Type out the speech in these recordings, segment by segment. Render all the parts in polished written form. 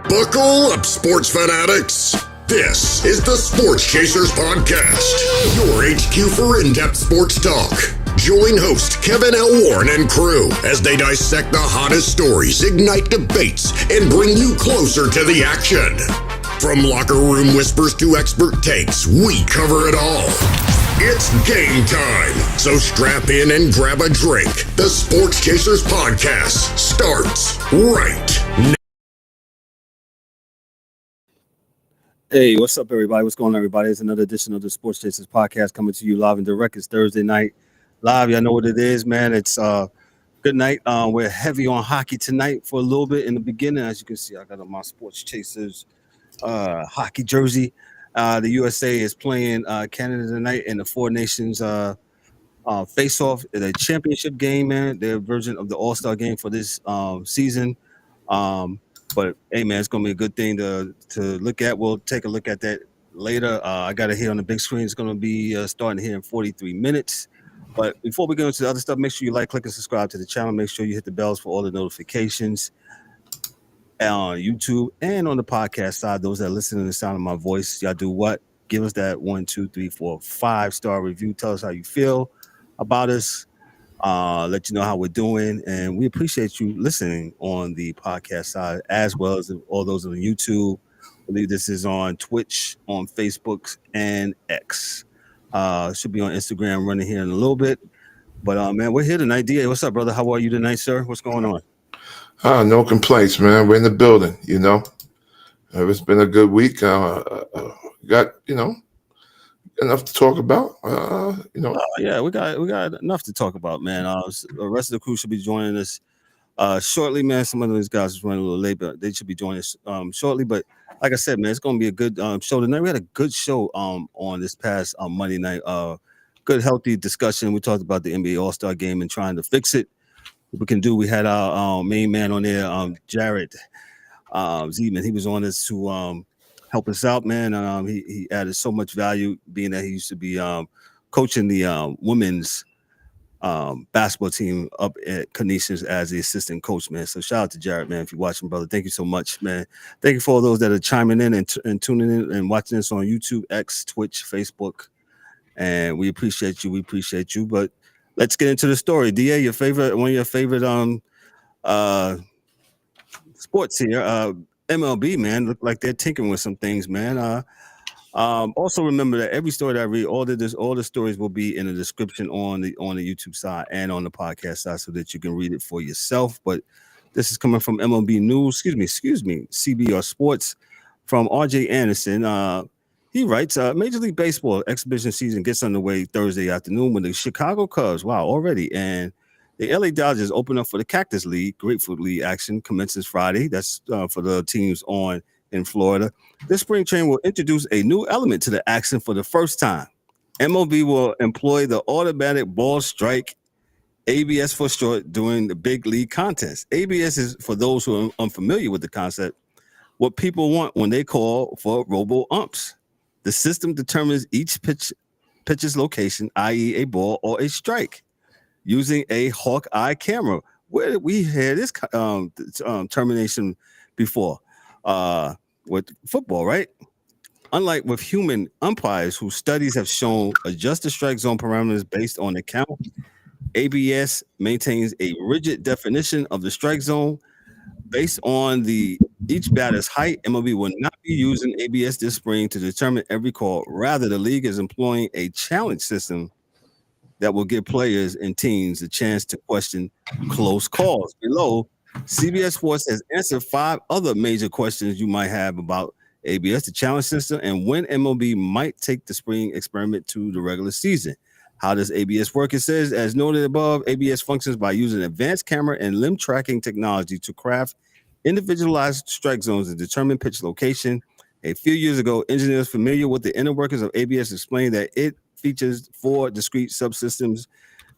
Buckle up, sports fanatics. This is the Sports Chasers Podcast, your HQ for in-depth sports talk. Join host Kevin L. Warren and crew as they dissect the hottest stories, ignite debates, and bring you closer to the action. From locker room whispers to expert takes, we cover it all. It's game time, so strap in and grab a drink. The Sports Chasers Podcast starts right now. Hey, what's up, everybody? What's going on, everybody? It's another edition of the Sports Chasers Podcast coming to you live and direct. It's Thursday night live. Y'all know what it is, man. It's good night. We're heavy on hockey tonight for a little bit in the beginning. As you can see, I got on my Sports Chasers hockey jersey. The USA is playing Canada tonight in the Four Nations face-off, the championship game, man. Their version of the All-Star Game for this season. But hey, man, it's gonna be a good thing to look at. We'll take a look at that later. I got it here on the big screen. It's gonna be starting here in 43 minutes. But before we go into the other stuff, make sure you like, click, and subscribe to the channel. Make sure you hit the bells for all the notifications on YouTube and on the podcast side. Those that listen to the sound of my voice, y'all do what? Give us that 1, 2, 3, 4, 5-star review. Tell us how you feel about us. Let you know how we're doing, and we appreciate you listening on the podcast side as well as all those on YouTube. I believe this is on Twitch, on Facebook, and X. Should be on Instagram running here in a little bit. But man, we're here tonight. DA, what's up, brother? How are you tonight, sir? What's going on? No complaints, man. We're in the building, you know. It's been a good week. Got, enough to talk about. Yeah, we got enough to talk about, man. The rest of the crew should be joining us shortly, man. Some of those guys is running a little late, but they should be joining us shortly. But like I said, man, it's going to be a good show tonight. We had a good show on this past Monday night. Good, healthy discussion. We talked about the NBA All-Star Game and trying to fix it. What we can do. We had our main man on there, Jared Zeman. He was on us to help us out, man. He added so much value, being that he used to be coaching the women's basketball team up at Canisius as the assistant coach, man. So shout out to Jared, man, if you're watching, brother. Thank you so much, man. Thank you for all those that are chiming in and tuning in and watching us on YouTube, X, Twitch, Facebook. And we appreciate you. We appreciate you. But let's get into the story. DA, one of your favorite sports here. MLB, man, look like they're tinkering with some things, man. Also remember that every story that I read, all the stories will be in the description on the YouTube side and on the podcast side, so that you can read it for yourself. But this is coming from MLB News, excuse me, CBR Sports, from RJ Anderson. He writes, Major League Baseball exhibition season gets underway Thursday afternoon when the Chicago Cubs, already, and the LA Dodgers open up for the Cactus League. Grapefruit League action commences Friday. That's for the teams in Florida. This spring training will introduce a new element to the action for the first time. MLB will employ the automatic ball strike, ABS for short, during the big league contest. ABS is, for those who are unfamiliar with the concept, what people want when they call for Robo Umps. The system determines each pitcher's location, i.e. a ball or a strike, using a hawk eye camera. Where did we hear this termination before? With football, right? Unlike with human umpires, whose studies have shown adjust the strike zone parameters based on the count, ABS maintains a rigid definition of the strike zone based on each batter's height. MLB will not be using ABS this spring to determine every call. Rather, the league is employing a challenge system that will give players and teams a chance to question close calls. Below, CBS Sports has answered 5 other major questions you might have about ABS, the challenge system, and when MLB might take the spring experiment to the regular season. How does ABS work? It says, as noted above, ABS functions by using advanced camera and limb tracking technology to craft individualized strike zones and determine pitch location. A few years ago, engineers familiar with the inner workings of ABS explained that it features 4 discrete subsystems: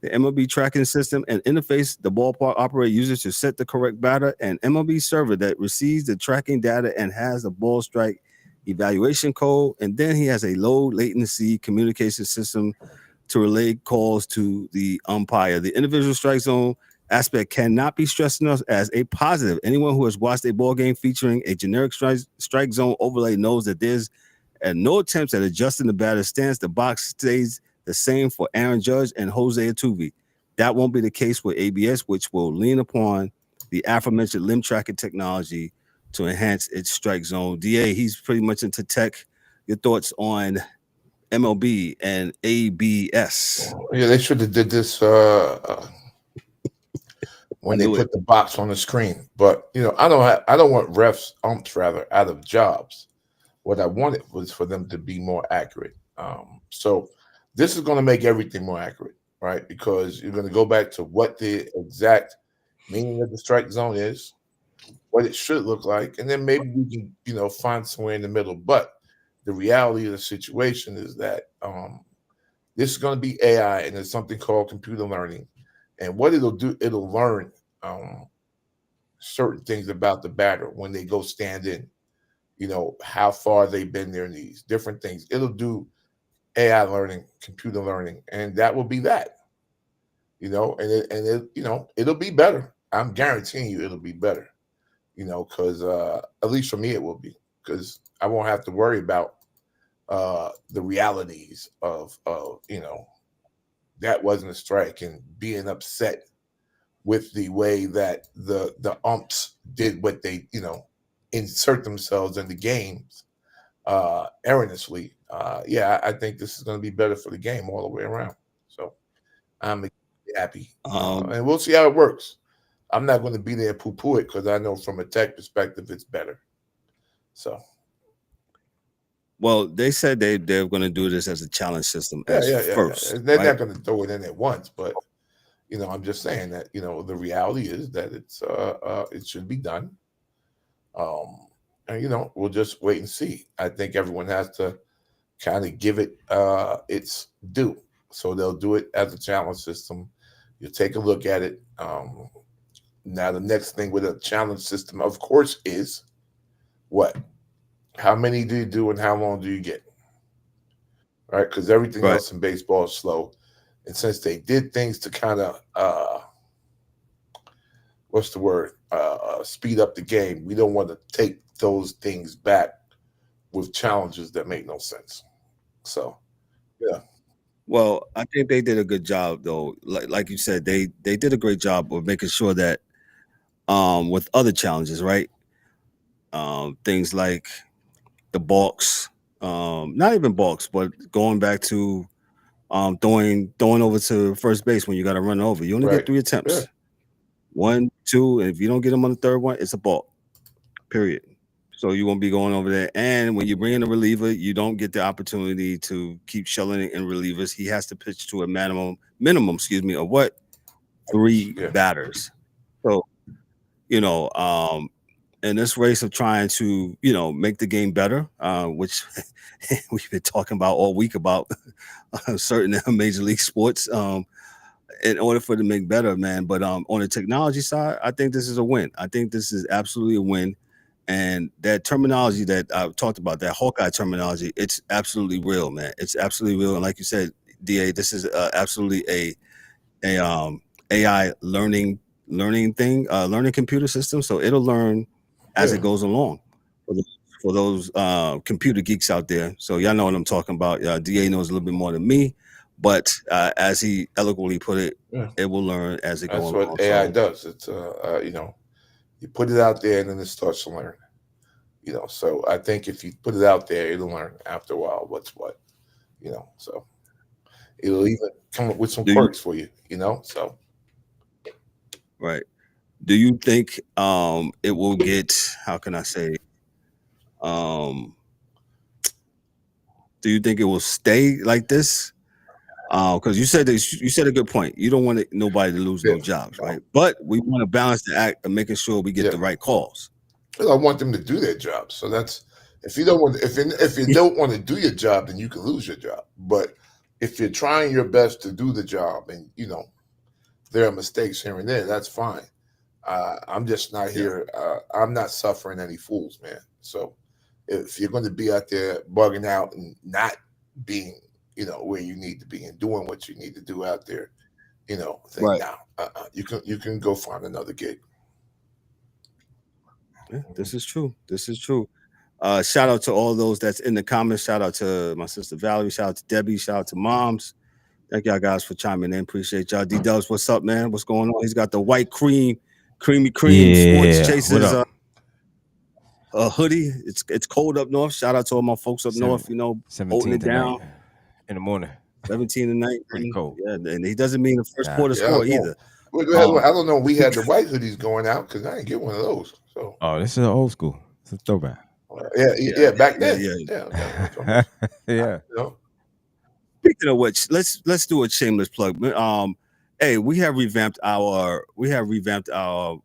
the MLB tracking system, an interface the ballpark operator uses to set the correct batter, an MLB server that receives the tracking data and has a ball strike evaluation code, and then he has a low latency communication system to relay calls to the umpire. The individual strike zone aspect cannot be stressed enough as a positive. Anyone who has watched a ball game featuring a generic strike zone overlay knows that there's no attempts at adjusting the batter's stance. The box stays the same for Aaron Judge and Jose Altuve. That won't be the case with ABS, which will lean upon the aforementioned limb tracking technology to enhance its strike zone. DA, he's pretty much into tech. Your thoughts on MLB and ABS? Yeah, they should have did this when they put the box on the screen. But I don't want umps out of jobs. What I wanted was for them to be more accurate. So this is going to make everything more accurate, right? Because you're going to go back to what the exact meaning of the strike zone is, what it should look like, and then maybe we can, find somewhere in the middle. But the reality of the situation is that this is going to be AI, and there's something called computer learning. And what it'll do, it'll learn certain things about the batter when they go stand in, how far they've been their knees, different things. It'll do AI learning, computer learning, and that will be that. It'll be better. I'm guaranteeing you it'll be better, because at least for me it will be, because I won't have to worry about the realities of that wasn't a strike and being upset with the way that the umps did what they, insert themselves in the games erroneously. I think this is going to be better for the game all the way around. So I'm happy. And we'll see how it works. I'm not going to be there poo-poo it, because I know from a tech perspective it's better. So. Well, they said they're going to do this as a challenge system first. Yeah. They're not going to throw it in at once, but I'm just saying that the reality is that it's it should be done. And we'll just wait and see. I think everyone has to kind of give it its due. So they'll do it as a challenge system. You'll take a look at it. Now the next thing with a challenge system, of course, is what? How many do you do and how long do you get? Right? Because everything else in baseball is slow. And since they did things to kind of speed up the game, we don't want to take those things back with challenges that make no sense. So, yeah. Well, I think they did a good job, though. Like you said, they did a great job of making sure that with other challenges, right? Things like the balks, not even balks, but going back to throwing over to first base when you got to run over. You only get 3 attempts. Yeah. 1, 2, and if you don't get them on the third one, it's a balk. Period. So you won't be going over there. And when you bring in a reliever, you don't get the opportunity to keep shelling in relievers. He has to pitch to a minimum, of what? 3 batters. So, in this race of trying to, make the game better, which we've been talking about all week about certain major league sports, in order for it to make better, man. But on the technology side, I think this is a win. I think this is absolutely a win. And that terminology that I talked about, that Hawkeye terminology, it's absolutely real, man. It's absolutely real. And like you said, DA, this is absolutely a AI learning thing, learning computer system. So it'll learn as it goes along for those computer geeks out there. So y'all know what I'm talking about. DA knows a little bit more than me, but as he eloquently put it, it will learn as it goes along. That's what AI does. It's you put it out there and then it starts to learn. So I think if you put it out there, it'll learn after a while what's what. So it'll even come up with some quirks for you. So. Right. Do you think it will get, how can I say, do you think it will stay like this? Because you said a good point. You don't want nobody to lose no jobs, right? But we want to balance the act of making sure we get the right calls. Well, I want them to do their job. So that's, if you don't want to do your job, then you can lose your job. But if you're trying your best to do the job, and there are mistakes here and there, that's fine. I'm just not here. I'm not suffering any fools, man. So if you're going to be out there bugging out and not being, where you need to be and doing what you need to do out there, thing. Right. Now you can go find another gig. Yeah, this is true. Shout out to all those that's in the comments. Shout out to my sister Valerie. Shout out to Debbie. Shout out to Moms. Thank y'all guys for chiming in. Appreciate y'all. D-Dubs, what's up, man? What's going on? He's got the white creamy Sports Chasers hoodie. It's cold up north. Shout out to all my folks up north, holding it down. In the morning. 17 tonight. Pretty cold. Yeah, and he doesn't mean the first quarter score either. I don't know. We had the white hoodies going out because I didn't get one of those. So. Oh, this is old school. It's a throwback. Yeah, back then. Yeah. Speaking of which, let's do a shameless plug. Hey, we have revamped our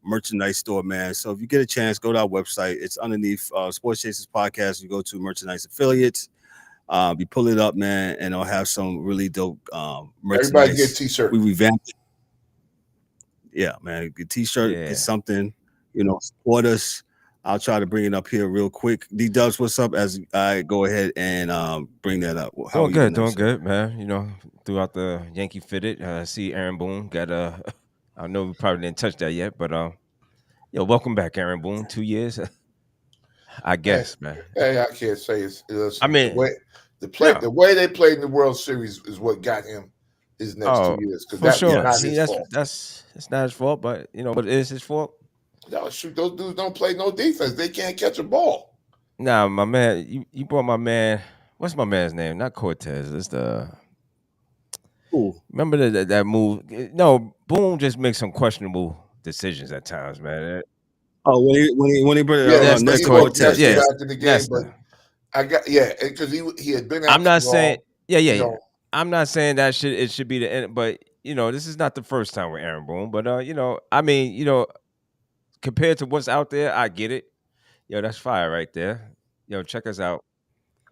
merchandise store, man. So if you get a chance, go to our website. It's underneath Sports Chasers Podcast. You go to merchandise affiliates. You pull it up, man, and it'll have some really dope merchandise. Everybody get a t-shirt. We revamped it. Yeah, man. The t-shirt is something, support us. I'll try to bring it up here real quick. D-Dubs, what's up? As I go ahead and bring that up. Doing good, man. Throughout the Yankee fitted. I see Aaron Boone got I know we probably didn't touch that yet, but welcome back, Aaron Boone. 2 years, I guess, man. Hey, I can't say it's. I mean, the way they played in the World Series is what got him his next 2 years. For sure. It's not his fault, but but it is his fault. No, shoot, those dudes don't play no defense. They can't catch a ball. Nah, my man, you brought my man. What's my man's name? Not Cortez. It's the. Ooh. Remember that move? No, Boone just makes some questionable decisions at times, man. Oh, when he brought it up, that's Cortez. Yeah, after the game, but because he had been. I'm not saying. Yeah. I'm not saying that it should be the end, but this is not the first time with Aaron Boone. But I mean, compared to what's out there, I get it. That's fire right there. Check us out.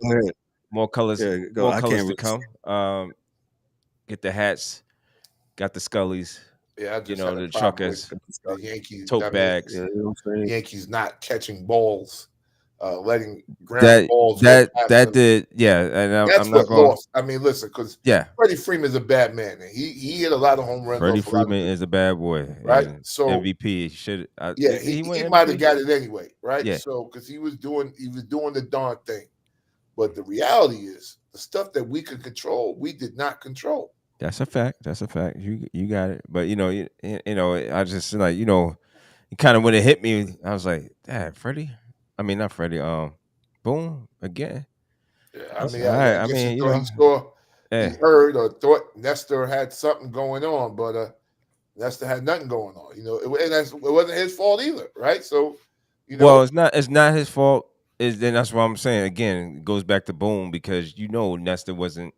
Go ahead. More colors, more colors to come. Get the hats, got the Scullies. Yeah, I just the truckers, the Yankees, tote bags. The Yankees not catching balls, letting ground balls. That did, and that's I'm what not going. Lost. I mean, listen, because Freddie Freeman is a bad man. And he hit a lot of home runs. Freddie Freeman is a bad boy, right? So MVP should. He might have got it anyway, right? Yeah. So because he was doing the darn thing, but the reality is the stuff that we could control, we did not control. That's a fact. You got it. But I just like kind of when it hit me, I was like, "Dad, Freddie." I mean, not Freddie. Boone again. Yeah, I mean, he heard or thought Nestor had something going on, but Nestor had nothing going on. It wasn't his fault either, right? So, well, it's not his fault. Then that's what I'm saying. Again, it goes back to Boone because Nestor wasn't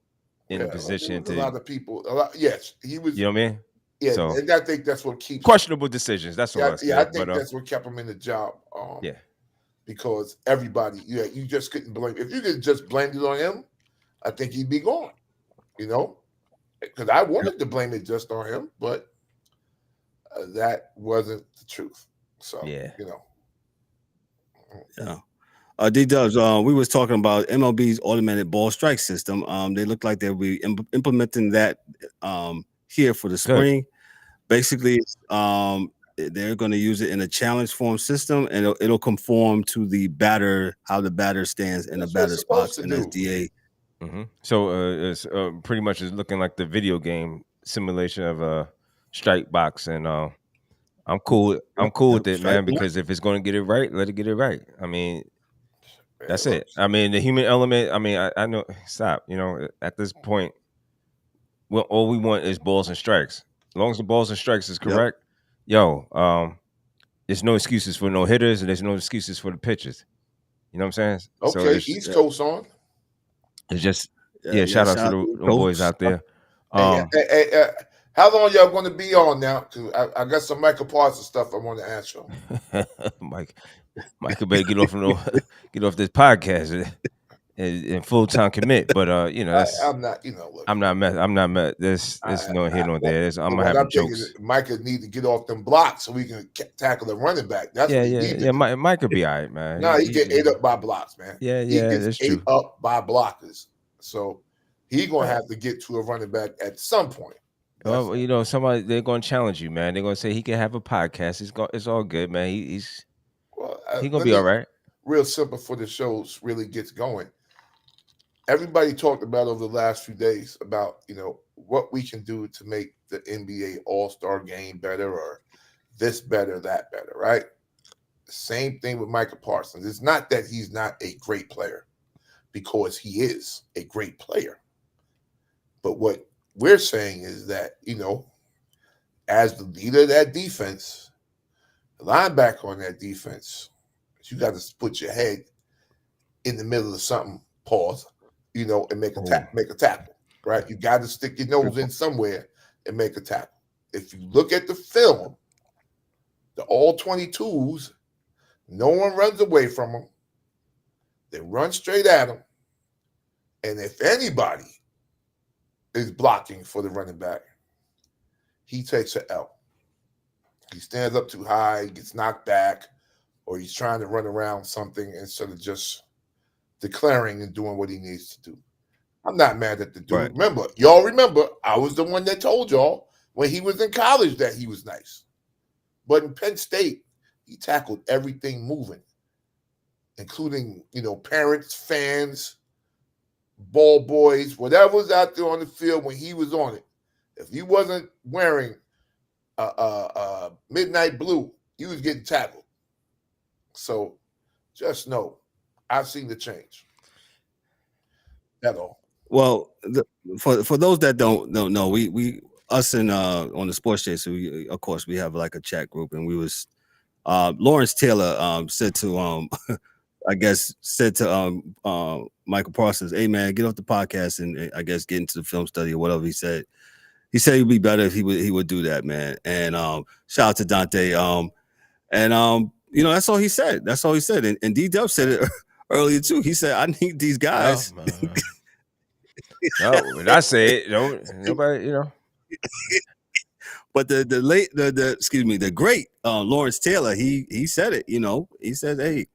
in a position to. A lot of people. Yes, he was. You know what I mean? Yeah, so, and I think that's what keeps questionable decisions. That's what. I think that's what kept him in the job. Because everybody, you just couldn't blame. If you could just blame it on him, I think he'd be gone. Because I wanted to blame it just on him, but that wasn't the truth. So Yeah. D-Dubs, we was talking about MLB's automated ball strike system. They look like they'll be implementing that here for the spring. Good. Basically, they're going to use it in a challenge form system, and it'll conform to the batter, how the batter stands in the batter spots in SDA. Mm-hmm. So it's pretty much is looking like the video game simulation of a strike box, and I'm cool. I'm cool with it, man, because if it's going to get it right, let it get it right. I mean, that's it. I mean, the human element. I mean, I know. Stop. At this point, all we want is balls and strikes. As long as the balls and strikes is correct, there's no excuses for no hitters, and there's no excuses for the pitchers. You know what I'm saying? Okay, so East Coast on. It's just shout out to the boys out there. Hey, how long y'all going to be on now? Because I got some Michael Parsons stuff I want to ask you. Michael better get off this podcast and full time commit. But I'm not. I'm not mad. There's no here nor there. I'm gonna have jokes. Michael need to get off them blocks so we can tackle the running back. That's what he needs. Mike could be all right, man. No, he get ate up by blocks, man. Yeah, he gets that's ate true. up by blockers. So he gonna have to get to a running back at some point. Well, you know, somebody they're gonna challenge you, man. They're gonna say he can have a podcast. It's all good, man. He's gonna be all right. Real simple for the shows really gets going. Everybody talked about over the last few days about, you know, what we can do to make the NBA All-Star Game better, or this better, that better, right? Same thing with Michael Parsons. It's not that he's not a great player, because he is a great player. But what we're saying is that, you know, as the leader of that defense, the linebacker on that defense, you got to put your head in the middle of something, pause, you know, and make a tackle, right? You got to stick your nose in somewhere and make a tackle. If you look at the film, the all 22s, no one runs away from them. They run straight at them. And if anybody is blocking for the running back, he takes an L. He stands up too high, he gets knocked back, or he's trying to run around something instead of just declaring and doing what he needs to do. I'm not mad at the dude. Right. Remember, I was the one that told y'all when he was in college that he was nice. But in Penn State, he tackled everything moving, including, you know, parents, fans, ball boys, whatever was out there on the field when he was on it. If he wasn't wearing midnight blue, he was getting tackled. So just know, I've seen the change. That's all. Well, for those that don't know, we us and on the Sports Chaser, of course, we have like a chat group, and we was Lawrence Taylor said to said to Michael Parsons, "Hey man, get off the podcast and I guess get into the film study or whatever." He said he'd be better if he would do that, man. And shout out to Dante. You know, that's all he said. And D-Dub said it earlier too. He said, "I need these guys." No, when I say it, nobody, you know. But the great Lawrence Taylor, he said it. You know, he said, "Hey."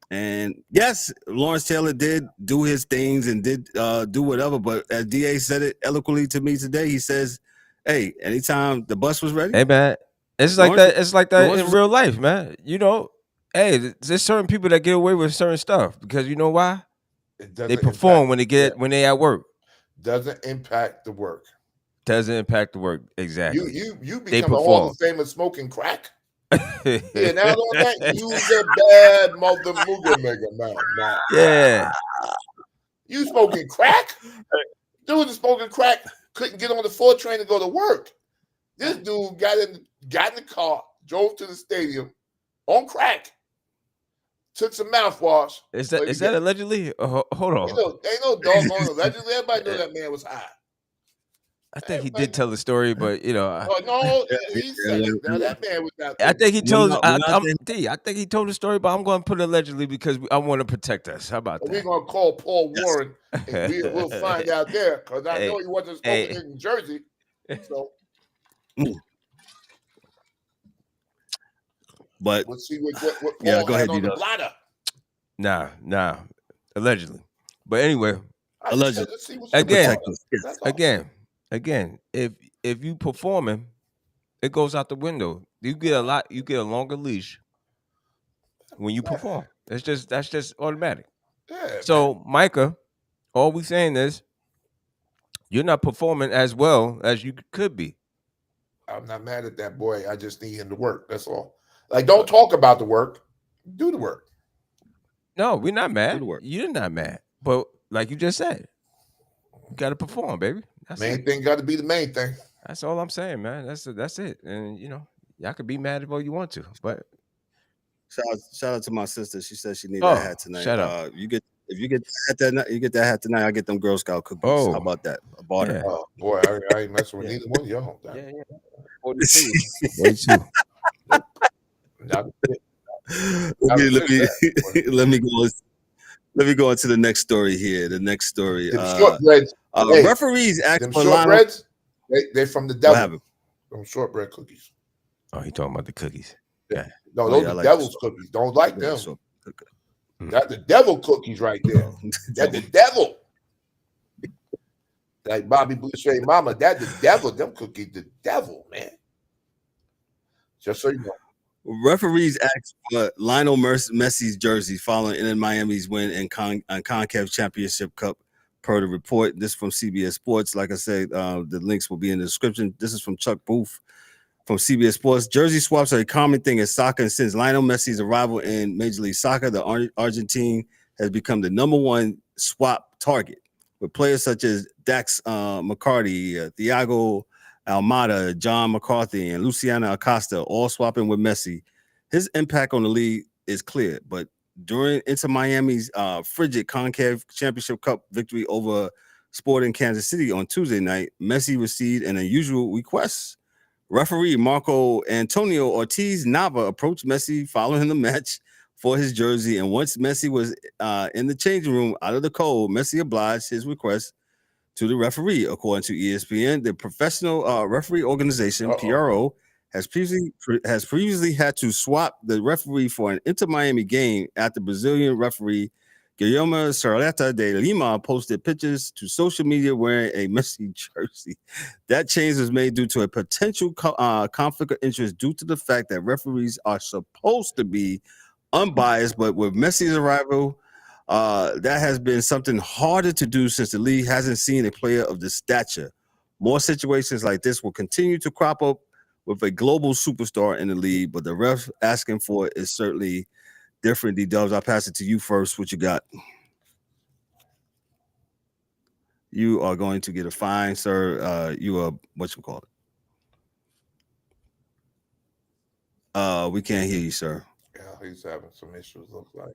And yes, Lawrence Taylor did do his things and did do whatever. But as DA said it eloquently to me today, he says, "Hey, anytime the bus was ready." Hey man, it's like that. It's like that in real life, man. You know, hey, there's certain people that get away with certain stuff because you know why? They perform when they at work. Doesn't impact the work. Doesn't impact the work exactly. You become a Hall of Fame of smoking crack. Yeah, now on that, you a bad mother man. Yeah. You smoking crack? Dude is smoking crack, couldn't get on the 4 train to go to work. This dude got in the car, drove to the stadium on crack, took some mouthwash. Is that allegedly? Hold on. You know, ain't no doggone allegedly. Everybody know that man was high. I think he did tell the story, but you know. No, he said it. Now that man was out there. I think he told. I think he told the story, but I'm going to put it allegedly because I want to protect us. How about that? We're going to call Paul Warren, and we'll find out there because I know he wasn't smoking in New Jersey. So, but let's see what Paul go ahead, on the blotter. Nah, allegedly. But anyway, allegedly. Again, if you performing, it goes out the window. You get a longer leash when you perform. That's just automatic. Yeah, so Micah, all we saying is you're not performing as well as you could be. I'm not mad at that boy. I just need him to work. That's all. Like, don't talk about the work. Do the work. No, we're not mad. You're not mad. But like you just said, you got to perform, baby. Main thing got to be the main thing. That's all I'm saying, man. That's it. And you know, y'all could be mad if all you want to, but shout out to my sister. She said she needed that hat tonight. Shut up. If you get that hat tonight, I'll get them Girl Scout cookies. Oh. How about that? I bought it. Oh boy, I ain't messing with neither one of y'all. Yeah. 42. Let me go into the next story here. The next story. Shortbreads. Referees act them for shortbreads. They're from the devil. Them shortbread cookies. Oh, he talking about the cookies. Yeah. No, those are devil's cookies. Don't like them. That's the devil cookies right there. That's the devil. Like Bobby Boucher, mama, that the devil, them cookies, the devil, man. Just so you know. Referees asked for Lionel Messi's jersey following in Miami's win in CONCACAF Championship Cup, per the report. This is from CBS Sports. Like I said, the links will be in the description. This is from Chuck Booth from CBS Sports. Jersey swaps are a common thing in soccer, and since Lionel Messi's arrival in Major League Soccer, the Argentine has become the #1 swap target, with players such as Dax McCarty, Thiago Almada, John McCarthy, and Luciano Acosta all swapping with Messi. His impact on the league is clear, but during Inter Miami's frigid CONCACAF Championship Cup victory over Sporting Kansas City on Tuesday night, Messi received an unusual request. Referee Marco Antonio Ortiz Nava approached Messi following the match for his jersey, and once Messi was in the changing room out of the cold, Messi obliged his request to the referee. According to ESPN, the professional referee organization PRO has previously had to swap the referee for an Inter Miami game after Brazilian referee Guilherme Sarleta de Lima posted pictures to social media wearing a Messi jersey. That change was made due to a potential conflict of interest due to the fact that referees are supposed to be unbiased, but with Messi's arrival, that has been something harder to do since the league hasn't seen a player of this stature. More situations like this will continue to crop up with a global superstar in the league, but the ref asking for it is certainly different. D-Dubs, I'll pass it to you first. What you got? You are going to get a fine, sir. You are, whatchamacallit? We can't hear you, sir. Yeah, he's having some issues, looks like.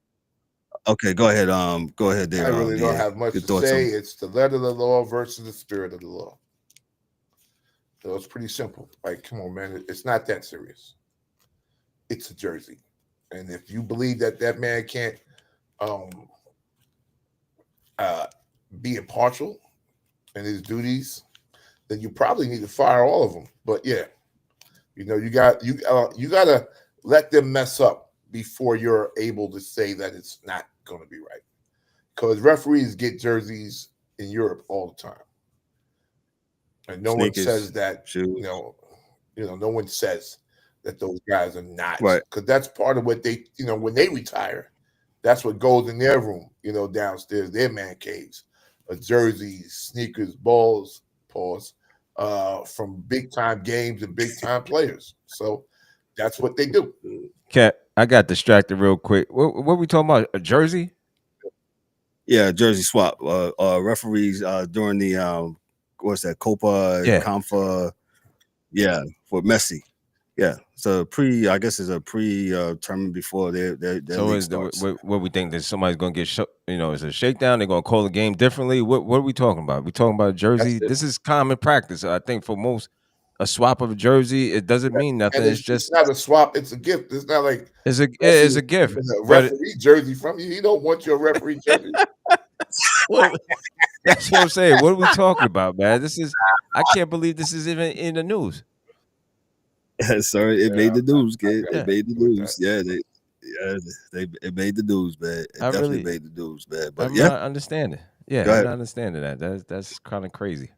Okay, go ahead. Go ahead there. I really don't have much to say. It's the letter of the law versus the spirit of the law. So it's pretty simple. Like, come on, man. It's not that serious. It's a jersey. And if you believe that that man can't be impartial in his duties, then you probably need to fire all of them. But yeah, you know, you got to let them mess up before you're able to say that it's not going to be right. Because referees get jerseys in Europe all the time, and no one says that. You know, no one says that those guys are not right. Because that's part of what they, you know, when they retire, that's what goes in their room. You know, downstairs, their man caves, jerseys, sneakers, balls, paws, from big time games and big time players. So that's what they do. Cat, I got distracted real quick. What are we talking about? A jersey? Yeah, jersey swap. Referees during the what's that? Copa Confa. Yeah, for Messi. Yeah, so I guess it's a pre-term before their so league starts. What we think that somebody's going to get is a shakedown? They're going to call the game differently? What are we talking about? We talking about a jersey? This is common practice. I think for most, a swap of a jersey, it doesn't mean nothing. It's just not a swap. It's a gift. It's not like it's a gift. A referee jersey from you. He don't want your referee jersey. Well, that's what I'm saying. What are we talking about, man? I can't believe this is even in the news. Sorry, it made the news, kid. It made the news. It made the news, man. It definitely made the news, man. But I'm not understanding. Yeah, I'm not understanding that. That's kind of crazy.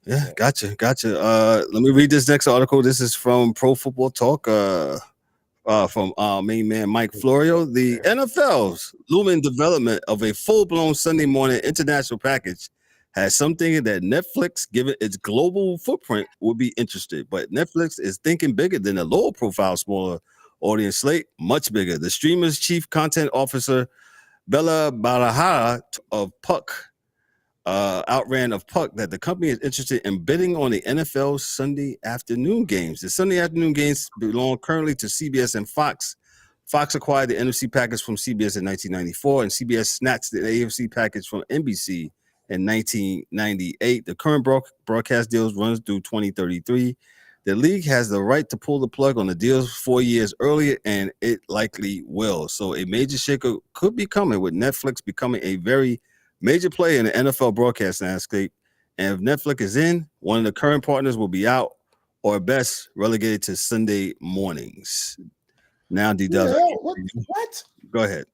Yeah, gotcha. Let me read this next article. This is from Pro Football Talk. From main man Mike Florio. The NFL's looming development of a full-blown Sunday morning international package has something that Netflix, given its global footprint, would be interested. But Netflix is thinking bigger than a low-profile, smaller audience slate, much bigger. The streamer's chief content officer, Bella Barahara of Puck, outran of Puck that the company is interested in bidding on the NFL Sunday afternoon games. The Sunday afternoon games belong currently to CBS and Fox. Fox acquired the NFC package from CBS in 1994, and CBS snatched the AFC package from NBC in 1998. The current broadcast deals runs through 2033. The league has the right to pull the plug on the deals 4 years earlier, and it likely will. So a major shaker could be coming, with Netflix becoming a very major player in the NFL broadcast landscape. And if Netflix is in, one of the current partners will be out, or best relegated to Sunday mornings. Now, D-Dubs. What? Go ahead.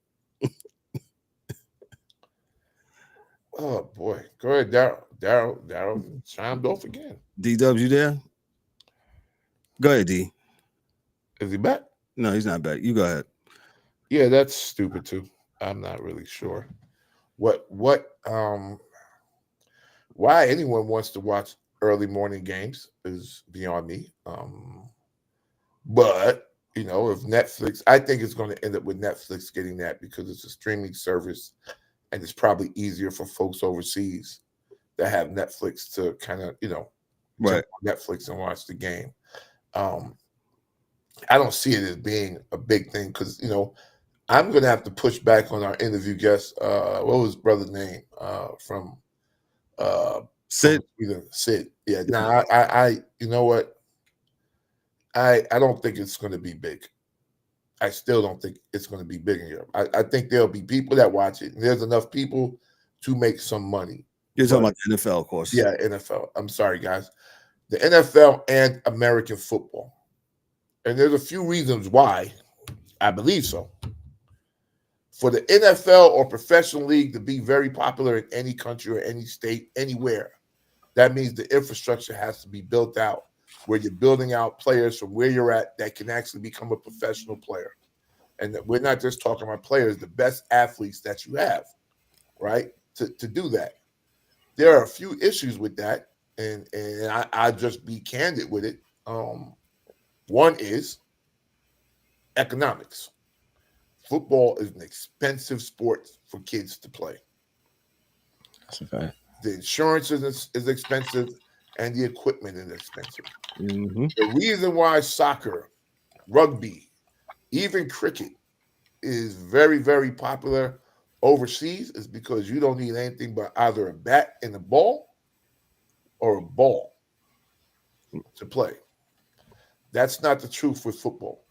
Oh boy, go ahead, Daryl chimed off again. D-Dubs, you there? Go ahead, D. Is he back? No, he's not back. You go ahead. Yeah, that's stupid too. I'm not really sure why anyone wants to watch early morning games is beyond me. But if Netflix, I think it's going to end up with Netflix getting that because it's a streaming service, and it's probably easier for folks overseas that have Netflix to kind of Right. jump on Netflix and watch the game. I don't see it as being a big thing because I'm going to have to push back on our interview guest. What was his brother's name? From Sid. Sid. Yeah. Now I you know what? I don't think it's going to be big. I still don't think it's going to be big in Europe. I think there'll be people that watch it, and there's enough people to make some money. You're talking about the NFL, of course. Yeah, NFL. I'm sorry, guys. The NFL and American football. And there's a few reasons why I believe so. For the NFL or professional league to be very popular in any country or any state, anywhere, that means the infrastructure has to be built out where you're building out players from where you're at that can actually become a professional player. And that we're not just talking about players, the best athletes that you have, right, to do that. There are a few issues with that, and I'll just be candid with it. One is economics. Football is an expensive sport for kids to play. That's a fact. The insurance is expensive, and the equipment is expensive. Mm-hmm. The reason why soccer, rugby, even cricket is very, very popular overseas is because you don't need anything but either a bat and a ball or a ball to play. That's not the truth with football.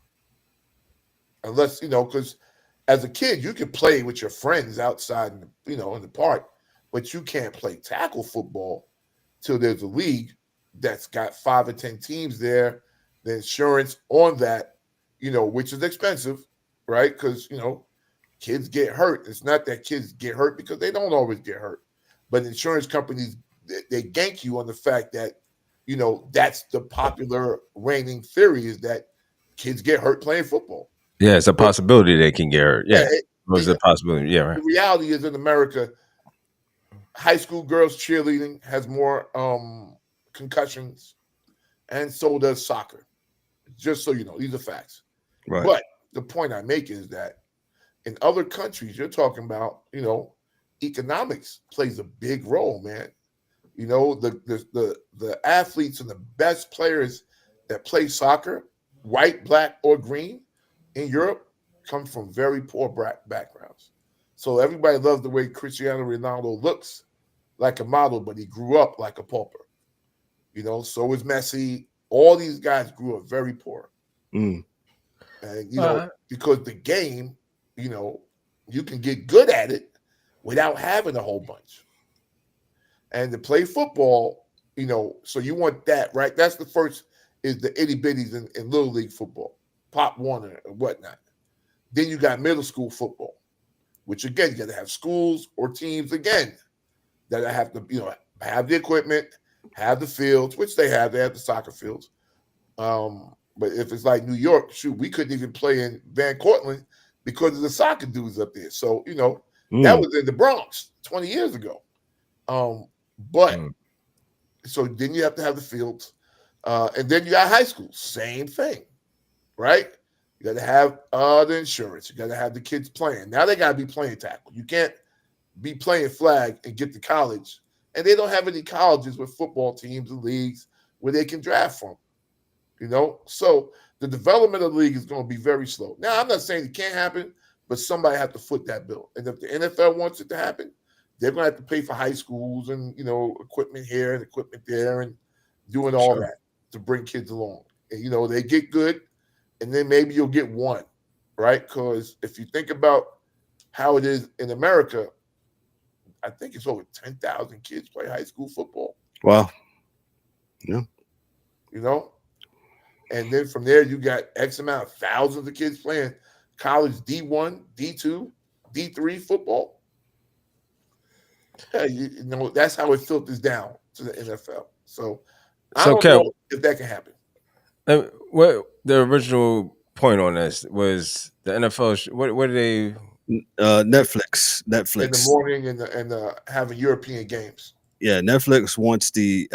Unless, because as a kid, you can play with your friends outside, in the park, but you can't play tackle football till there's a league that's got 5 or 10 teams there, the insurance on that, which is expensive, right? Because, kids get hurt. It's not that kids get hurt because they don't always get hurt. But insurance companies, they gank you on the fact that, that's the popular reigning theory is that kids get hurt playing football. Yeah, it's a possibility they can get hurt. Yeah, it's a possibility. Yeah, right. The reality is in America, high school girls cheerleading has more concussions, and so does soccer. Just so you know, these are facts. Right. But the point I make is that in other countries, you're talking about, economics plays a big role, man. The athletes and the best players that play soccer, white, black, or green, in Europe, come from very poor backgrounds. So everybody loves the way Cristiano Ronaldo looks like a model, but he grew up like a pauper. So is Messi. All these guys grew up very poor. Mm. And, because the game, you can get good at it without having a whole bunch. And to play football, so you want that, right? That's the first is the itty bitties in Little League football, Pop Warner and whatnot. Then you got middle school football, which again, you got to have schools or teams again that have to, have the equipment, have the fields, which they have the soccer fields. But if it's like New York, shoot, we couldn't even play in Van Cortlandt because of the soccer dudes up there. So, that was in the Bronx 20 years ago. So then you have to have the fields. And then you got high school, same thing, right? You got to have the insurance. You got to have the kids playing. Now they got to be playing tackle. You can't be playing flag and get to college. And they don't have any colleges with football teams and leagues where they can draft from. So the development of the league is going to be very slow. Now, I'm not saying it can't happen, but somebody has to foot that bill. And if the NFL wants it to happen, they're going to have to pay for high schools and, equipment here and equipment there and doing all that to bring kids along. And, they get good, and then maybe you'll get one, right? Because if you think about how it is in America, I think it's over 10,000 kids play high school football. Wow. Yeah. And then from there, you got X amount of thousands of kids playing college D1, D2, D3 football. Yeah, you know, that's how it filters down to the NFL. So I So, don't Kev, know if that can happen. what the original point on this was the NFL? What do they? Netflix. In the morning and having European games. Yeah, Netflix wants the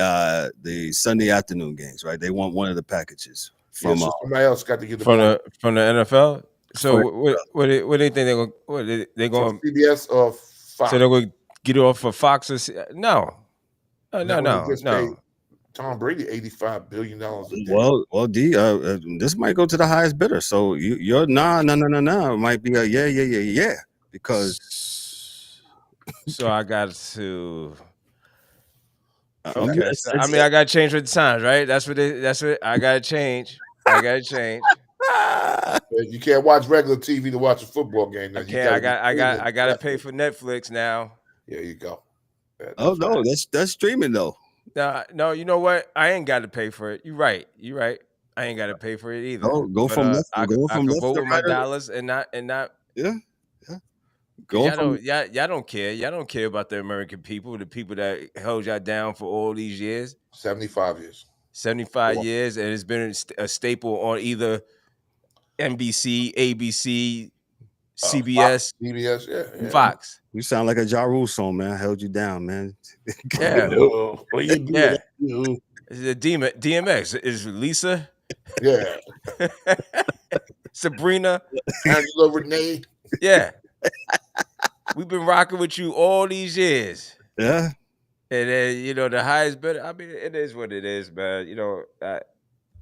Sunday afternoon games, right? They want one of the packages from so somebody else got to get the from ball. the NFL. So from- what do they think they're going? What they going? CBS or Fox. So they're going to get it off for Fox? No, They just paid no. Tom Brady $85 billion a day. Well, D, this might go to the highest bidder. So you're no might be a yeah because. So I got to. I mean, Okay, so, I mean, I got to change with the times, right? That's what I got to change. I got to change. You can't watch regular TV to watch a football game. Now. Okay, I got to pay for Netflix now. There you go. No, that's streaming though. No, you know what? I ain't got to pay for it. You're right. I ain't got to pay for it either. Go from left. I Go from could left vote to with my right. dollars and not. Yeah. Y'all don't care. Y'all don't care about the American people, the people that held y'all down for all these years. 75 years. 75 years, and it's been a staple on either NBC, ABC, CBS, Fox. You sound like a Ja Rule song, man. I held you down, man. Yeah. What you do? Yeah. The DMX is Lisa. Yeah. Sabrina. Angela Renee. Yeah. We've been rocking with you all these years. Yeah. And then, you know, the highest bidder, I mean, it is what it is, man. You know,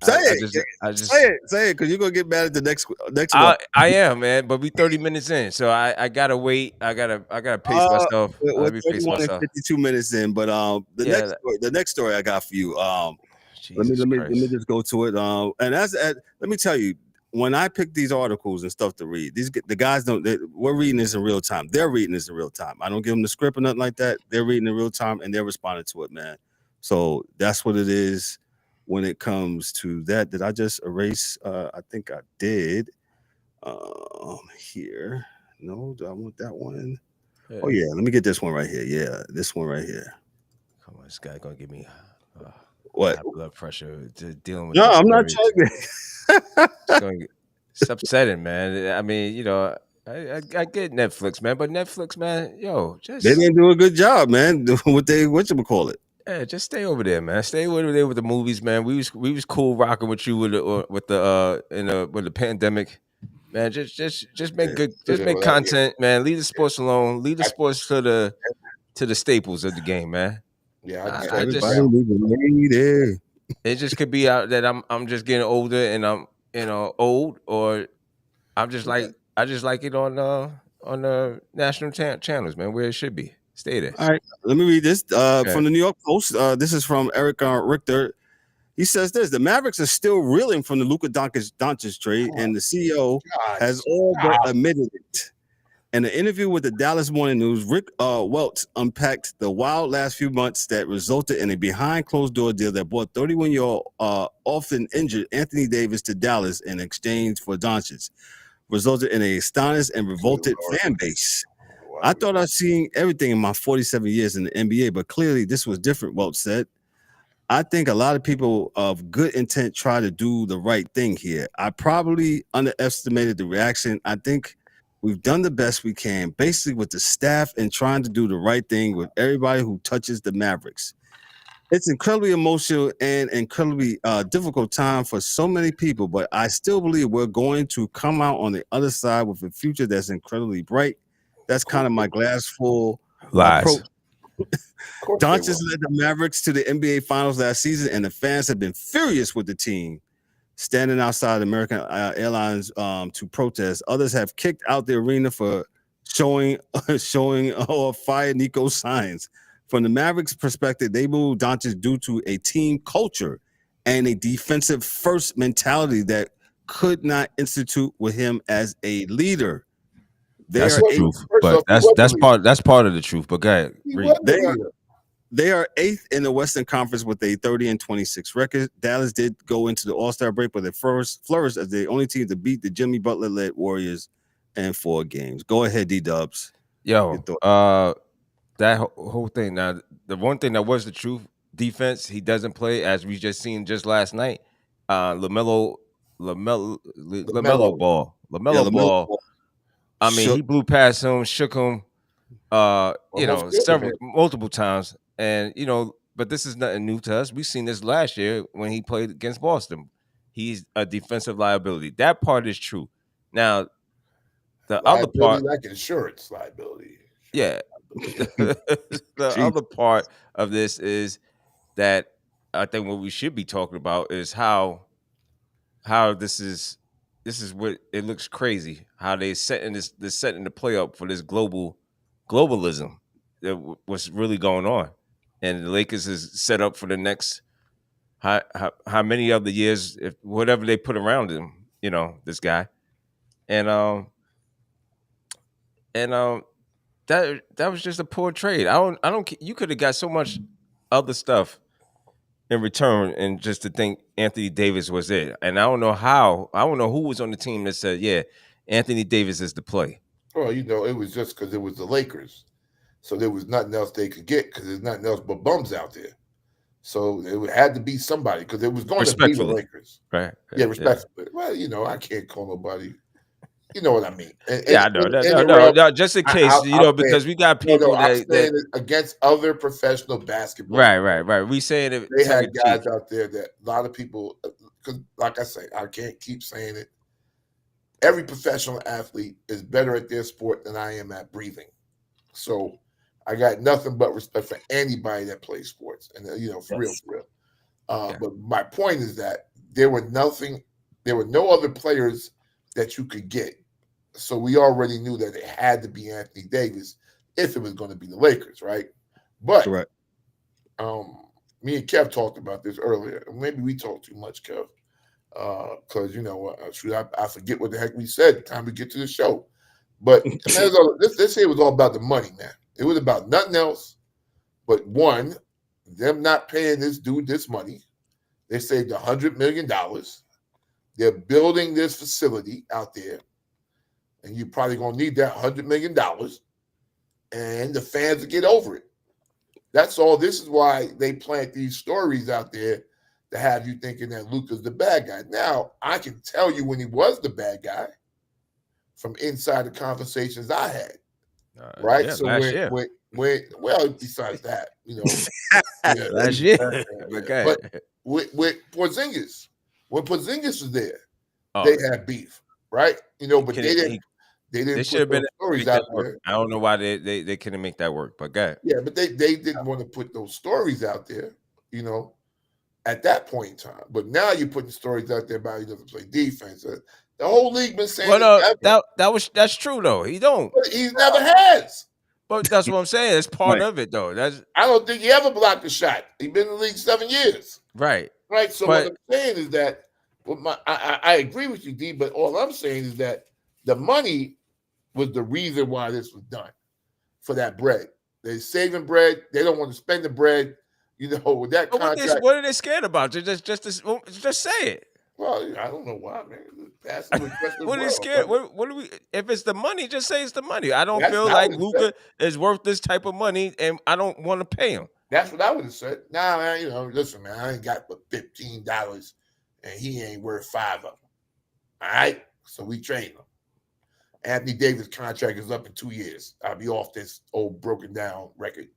say it, because you're gonna get mad at the next one. I am, man, but we 30 minutes in, so I gotta wait. I gotta pace myself. We're 31 and 52 minutes in, but the next story I got for you. Let me just go to it. And let me tell you, when I pick these articles and stuff to read, the guys we're reading this in real time. They're reading this in real time. I don't give them the script or nothing like that. They're reading in real time and they're responding to it, man. So that's what it is when it comes to that. Did I just erase? I think I did. Here. No, do I want that one? Yeah. Oh yeah, let me get this one right here. Yeah, this one right here. Come on, this guy gonna give me what? High blood pressure to dealing with. No, I'm not joking. It's upsetting, man. I mean, you know, I get Netflix, man, but Netflix, man, they didn't do a good job, man. What you call it? Yeah, just stay over there, man. Stay over there with the movies, man. We was cool rocking with you with the pandemic, man. Just make make content, man. Leave the sports alone. Leave the sports to the staples of the game, man. Yeah, it just could be out that I'm just getting older and I'm old, or I'm just like I just like it on the national channels, man, where it should be. Stay there. All right, let me read this from the New York Post. This is from Eric Richter. He says this: the Mavericks are still reeling from the Luka Dončić trade, and the CEO has all but admitted it. In an interview with the Dallas Morning News, Rick Welts unpacked the wild last few months that resulted in a behind closed door deal that brought 31-year-old often injured Anthony Davis to Dallas in exchange for Dončić, resulted in a astonished and revolted fan base. I thought I'd seen everything in my 47 years in the NBA, but clearly this was different, Welts said. I think a lot of people of good intent try to do the right thing here. I probably underestimated the reaction. I think we've done the best we can, basically with the staff and trying to do the right thing with everybody who touches the Mavericks. It's incredibly emotional and incredibly difficult time for so many people, but I still believe we're going to come out on the other side with a future that's incredibly bright. That's kind of my glass full approach. Dončić led the Mavericks to the NBA Finals last season, and the fans have been furious with the team, standing outside American Airlines to protest. Others have kicked out the arena for showing or fire Nico signs. From the Mavericks' perspective, they moved Dončić due to a team culture and a defensive first mentality that could not institute with him as a leader. That's the truth, but that's part of the truth. But go ahead. They are 8th in the Western Conference with a 30-26 record. Dallas did go into the All-Star break, but they flourished as the only team to beat the Jimmy Butler-led Warriors in 4 games. Go ahead, D-Dubs. Yo, that whole thing. Now, the one thing that was the truth, defense, he doesn't play, as we just seen just last night. LaMelo ball. Yeah, LaMelo ball. I mean, Shook. he blew past him, shook him, Almost killed him. multiple times. And, but this is nothing new to us. We've seen this last year when he played against Boston. He's a defensive liability. That part is true. Now, the other part, like insurance liability. yeah. The other part of this is that I think what we should be talking about is how this is what it looks crazy. How they setting the play up for this globalism that what's really going on, and the Lakers is set up for the next how many other years, if whatever they put around him, this guy, and that was just a poor trade. I don't. You could have got so much other stuff in return, and just to think Anthony Davis was it. And I don't know who was on the team that said, yeah, Anthony Davis is the play. Well, it was just because it was the Lakers. So there was nothing else they could get because there's nothing else but bums out there. So it had to be somebody because it was going to be the Lakers. Right. Yeah, respectfully. Yeah. Well, I can't call nobody. You know what I mean? I know. No, just in case, because we got people that against other professional basketball. Right. We saying it. They had guys out there that a lot of people, because like I say, I can't keep saying it. Every professional athlete is better at their sport than I am at breathing. So I got nothing but respect for anybody that plays sports, and for real. But my point is that there were no other players that you could get. So we already knew that it had to be Anthony Davis if it was going to be the Lakers, right? But Correct. Me and Kev talked about this earlier. Maybe we talked too much, Kev, because I forget what the heck we said by the time we get to the show. But this here was all about the money, man. It was about nothing else but one, them not paying this dude this money. They saved $100 million. They're building this facility out there, and you're probably going to need that $100 million, and the fans will get over it. That's all. This is why they plant these stories out there to have you thinking that Luka's the bad guy. Now, I can tell you when he was the bad guy from inside the conversations I had, right? Yeah, so when besides that, last year. But with Porzingis, when Porzingis was there, they had beef, right? But they didn't. They should have been stories out there. I don't know why they couldn't make that work, but go ahead. Yeah, but they didn't want to put those stories out there, at that point in time. But now you're putting stories out there about he doesn't play defense. The whole league been saying. Well, no, that's true though. He don't. But he never has. But that's what I'm saying. It's part of it though. I don't think he ever blocked a shot. He's been in the league 7 years. Right. Right. So what I'm saying is that I agree with you, D. But all I'm saying is that the money was the reason why this was done, for that bread. They're saving bread. They don't want to spend the bread. With that contract. What are they scared about? Just say it. Well, I don't know why, man. What are they scared? What do we? If it's the money, just say it's the money. I don't feel like Luka is worth this type of money, and I don't want to pay him. That's what I would have said. Nah, man. Listen, man. I ain't got but $15, and he ain't worth $5 of them. All right, so we trade him. Anthony Davis' contract is up in 2 years. I'll be off this old broken down record.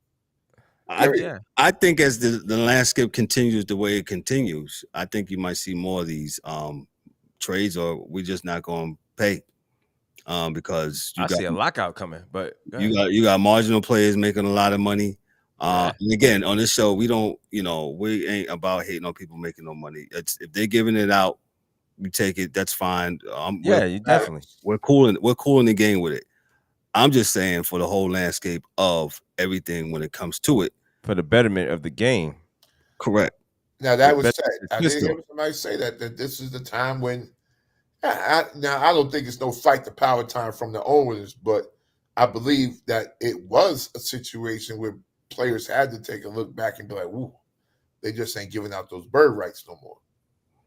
I think as the landscape continues the way it continues, I think you might see more of these trades, or we're just not going to pay because I see a lockout coming. But you got marginal players making a lot of money. And again, on this show, we don't, we ain't about hating on people making no money. If they're giving it out, we take it. That's fine. You definitely. We're cool in the game with it. I'm just saying for the whole landscape of everything when it comes to it. For the betterment of the game. Correct. Now that was said. I didn't hear somebody say that this is the time when. I don't think it's no fight the power time from the owners, but I believe that it was a situation where players had to take a look back and be like, "Woo, they just ain't giving out those bird rights no more.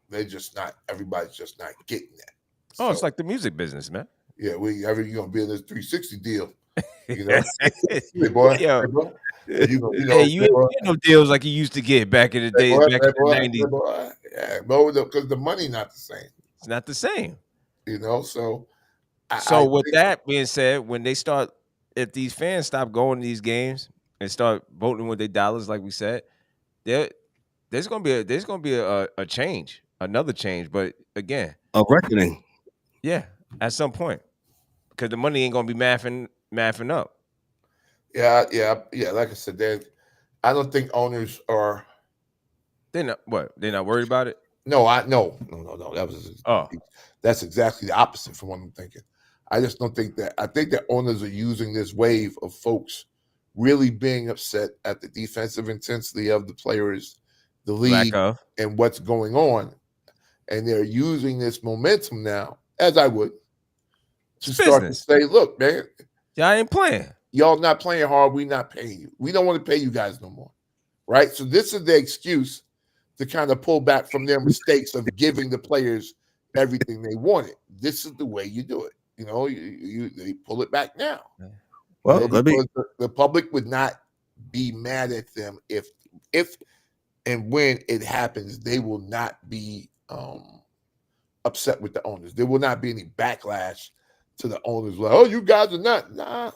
They're just not. Everybody's just not getting that." It's like the music business, man. Yeah, you're gonna be in this 360 deal. You know, hey boy, Yo. hey boy. You know, Hey, you hey ain't boy, get no deals like you used to get back in the hey days, boy, back hey in the boy, 90s. hey boy. Yeah, but because the money not the same. It's not the same. You know, so So I with think that being said, when they start, if these fans stop going to these games and start voting with their dollars, like we said, there's gonna be a change, another change. But again, A reckoning. yeah, at some point, because the money ain't gonna be mathing up. yeah. Like I said, I don't think owners are. They're not what? They're not worried about it. No. That was Oh, that's exactly the opposite from what I'm thinking. I just don't think that. I think that owners are using this wave of folks really being upset at the defensive intensity of the players, the lack league, of. and what's going on, and they're using this momentum now, as I would, to It's start to business. say, "Look, man, Y'all ain't playing. y'all not playing hard. We not paying you. We don't want to pay you guys no more." Right? So this is the excuse to kind of pull back from their mistakes of giving the players everything they wanted. This is the way you do it. You know, they pull it back now. Well, Because the public would not be mad at them if and when it happens, they will not be upset with the owners. There will not be any backlash to the owners. Like, oh, you guys are not. Nah.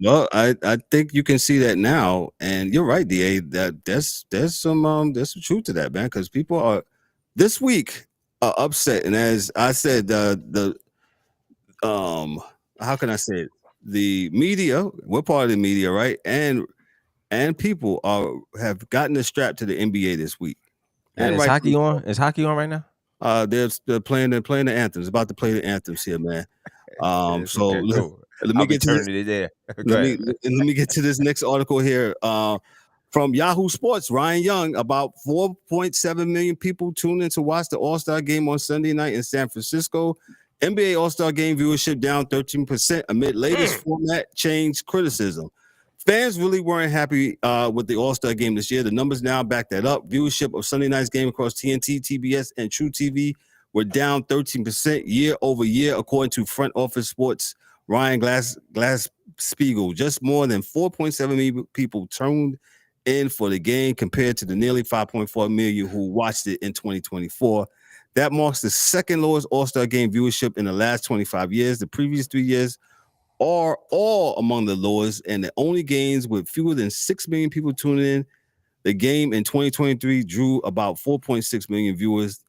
Well, I think you can see that now, and you're right, Da. That there's some truth to that, man. Because people are this week are upset, and as I said, the how can I say it? The media, we're part of the media, right? And people have gotten the strap to the NBA this week. And is hockey on? Is hockey on right now? They're playing the anthems. About to play the anthems here, man. So Okay, cool. let I'll me be get to this. turning it there. Let me get to this next article here. From Yahoo Sports, Ryan Young, about 4.7 million people tuned in to watch the All-Star Game on Sunday night in San Francisco. NBA All-Star Game viewership down 13% amid latest format change criticism. Fans really weren't happy with the All-Star Game this year. The numbers now back that up. Viewership of Sunday night's game across TNT, TBS, and True TV were down 13% year over year, according to Front Office Sports Ryan Glass-Spiegel. Just more than 4.7 million people tuned in for the game compared to the nearly 5.4 million who watched it in 2024. That marks the second lowest All-Star Game viewership in the last 25 years. The previous 3 years are all among the lowest, and the only games with fewer than 6 million people tuning in. The game in 2023 drew about 4.6 million viewers,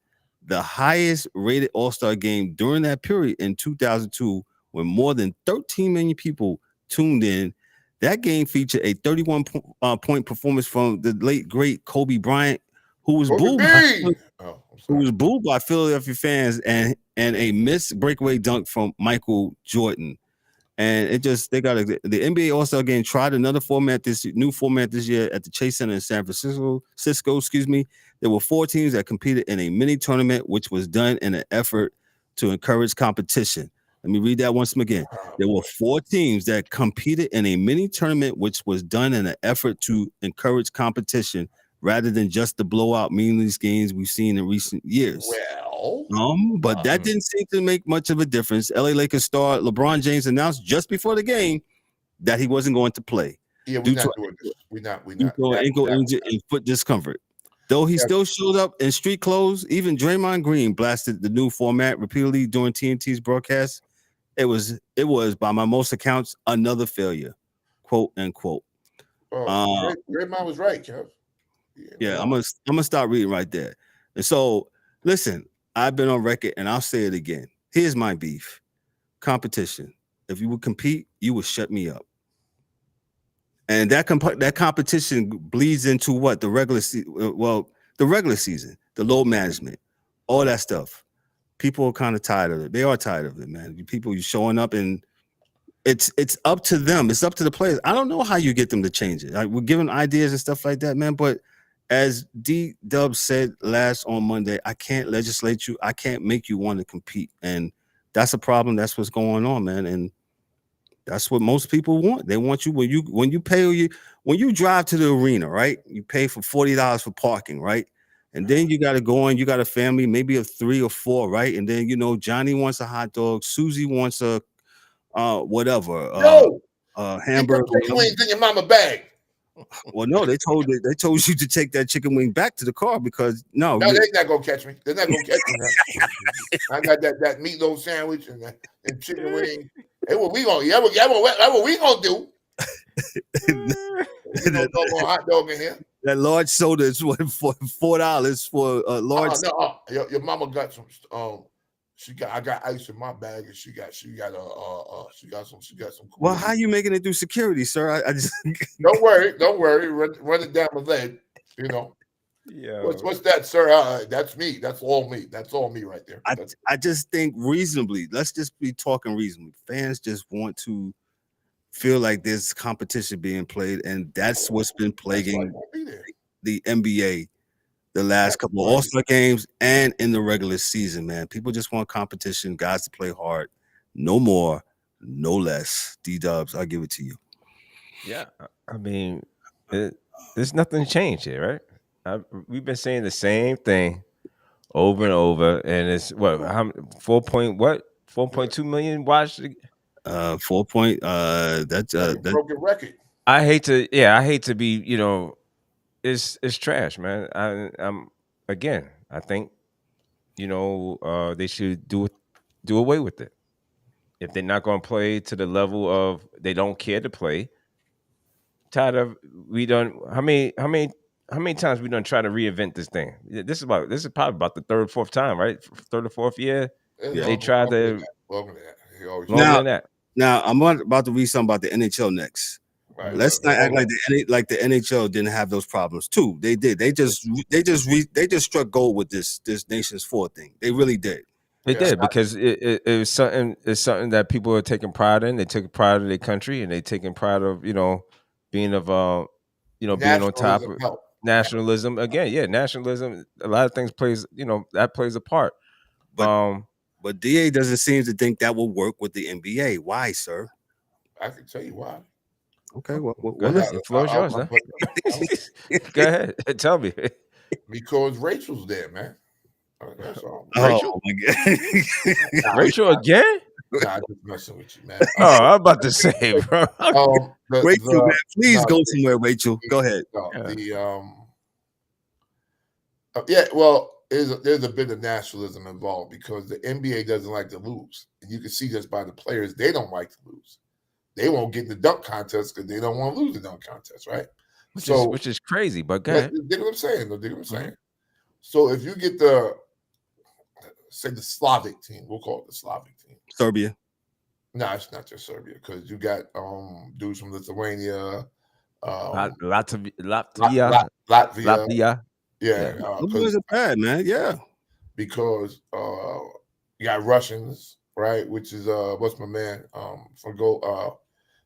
the highest rated All-Star game during that period in 2002, when more than 13 million people tuned in. That game featured a 31-point performance from the late, great Kobe Bryant, who was booed by Philadelphia fans, and a missed breakaway dunk from Michael Jordan. And they got the NBA All-Star Game tried another new format this year at the Chase Center in San Francisco. There were 4 teams that competed in a mini tournament, which was done in an effort to encourage competition. Let me read that once again. There were 4 teams that competed in a mini tournament, which was done in an effort to encourage competition rather than just the blowout meaningless games we've seen in recent years. But that didn't seem to make much of a difference. LA Lakers star LeBron James announced just before the game that he wasn't going to play. Yeah, we're not doing this. We're not. Ankle injury and foot discomfort. Though he still showed up in street clothes, even Draymond Green blasted the new format repeatedly during TNT's broadcast. It was, by my most accounts, another failure, quote unquote. Draymond was right, Kev. Yeah, I'm gonna start reading right there. And so, listen, I've been on record, and I'll say it again. Here's my beef: competition. If you would compete, you would shut me up. And that competition bleeds into what? The regular season. Well, the regular season, the load management, all that stuff. People are kind of tired of it. They are tired of it, man. You showing up, and it's up to them. It's up to the players. I don't know how you get them to change it. We're giving ideas and stuff like that, man. But as D-Dub said last on Monday, I can't legislate you. I can't make you want to compete. And that's a problem. That's what's going on, man. And that's what most people want. They want you when you drive to the arena, right? You pay for $40 for parking, right? And then you got to go in. You got a family, maybe of 3 or 4, right? And then Johnny wants a hot dog, Susie wants a whatever. hamburger. Chicken wings in your mama bag. Well, no, they told you to take that chicken wing back to the car because no, they're not gonna catch me. They're not gonna catch me. I got that meatloaf sandwich and chicken wing. Hey, what we gonna? That's what we gonna do. No hot dog in here. That large soda is what for $4 for a large. Your mama got some. I got ice in my bag, and she got some. Well, how you making it through security, sir? I just don't worry. Run it down my leg. You know. Yeah. What's that, sir? That's me. That's all me. That's all me right there. I just think reasonably. Let's just be talking reasonably. Fans just want to feel like there's competition being played, and that's what's been plaguing the NBA the last couple of All-Star games and in the regular season, man. People just want competition, guys to play hard. No more, no less. D-Dubs, I'll give it to you. Yeah, I mean, there's nothing changed here, right? We've been saying the same thing over and over, and it's what 4.2 million watched. 4 point. That's broken record. I hate to be, it's trash, man. I think, they should do away with it. If they're not going to play to the level of they don't care to play. Tired of how many times we done try to reinvent this thing? This is probably about the third, fourth time, right? Third or fourth year. Yeah. They tried to. Now I'm about to read something about the NHL next. Let's not act like the NHL didn't have those problems too. They did. They just struck gold with this Nations 4 thing. They really did. They did because it was something. It's something that people are taking pride in. They took pride in their country, and they taking pride of being being on top of nationalism again. Yeah, nationalism. A lot of things plays that plays a part. But DA doesn't seem to think that will work with the NBA. Why, sir? I can tell you why. Okay, well, go ahead. The floor is yours. Go ahead. Tell me. Because Rachel's there, man. That's all. Rachel? Oh, my God. Rachel again? Nah, I'm just messing with you, man. I'm about to say, bro. Rachel, man, please go somewhere, Rachel. Go ahead. There's a bit of nationalism involved because the NBA doesn't like to lose. And you can see this by the players. They don't like to lose. They won't get in the dunk contest because they don't want to lose the dunk contest, right? Which is crazy, but go ahead. Dig what I'm saying. So if you get the Slavic team, we'll call it the Slavic team. Serbia. No, it's not just Serbia because you got dudes from Lithuania, Latvia. Yeah, those are bad, man. Yeah, because you got Russians, right? Which is what's my man from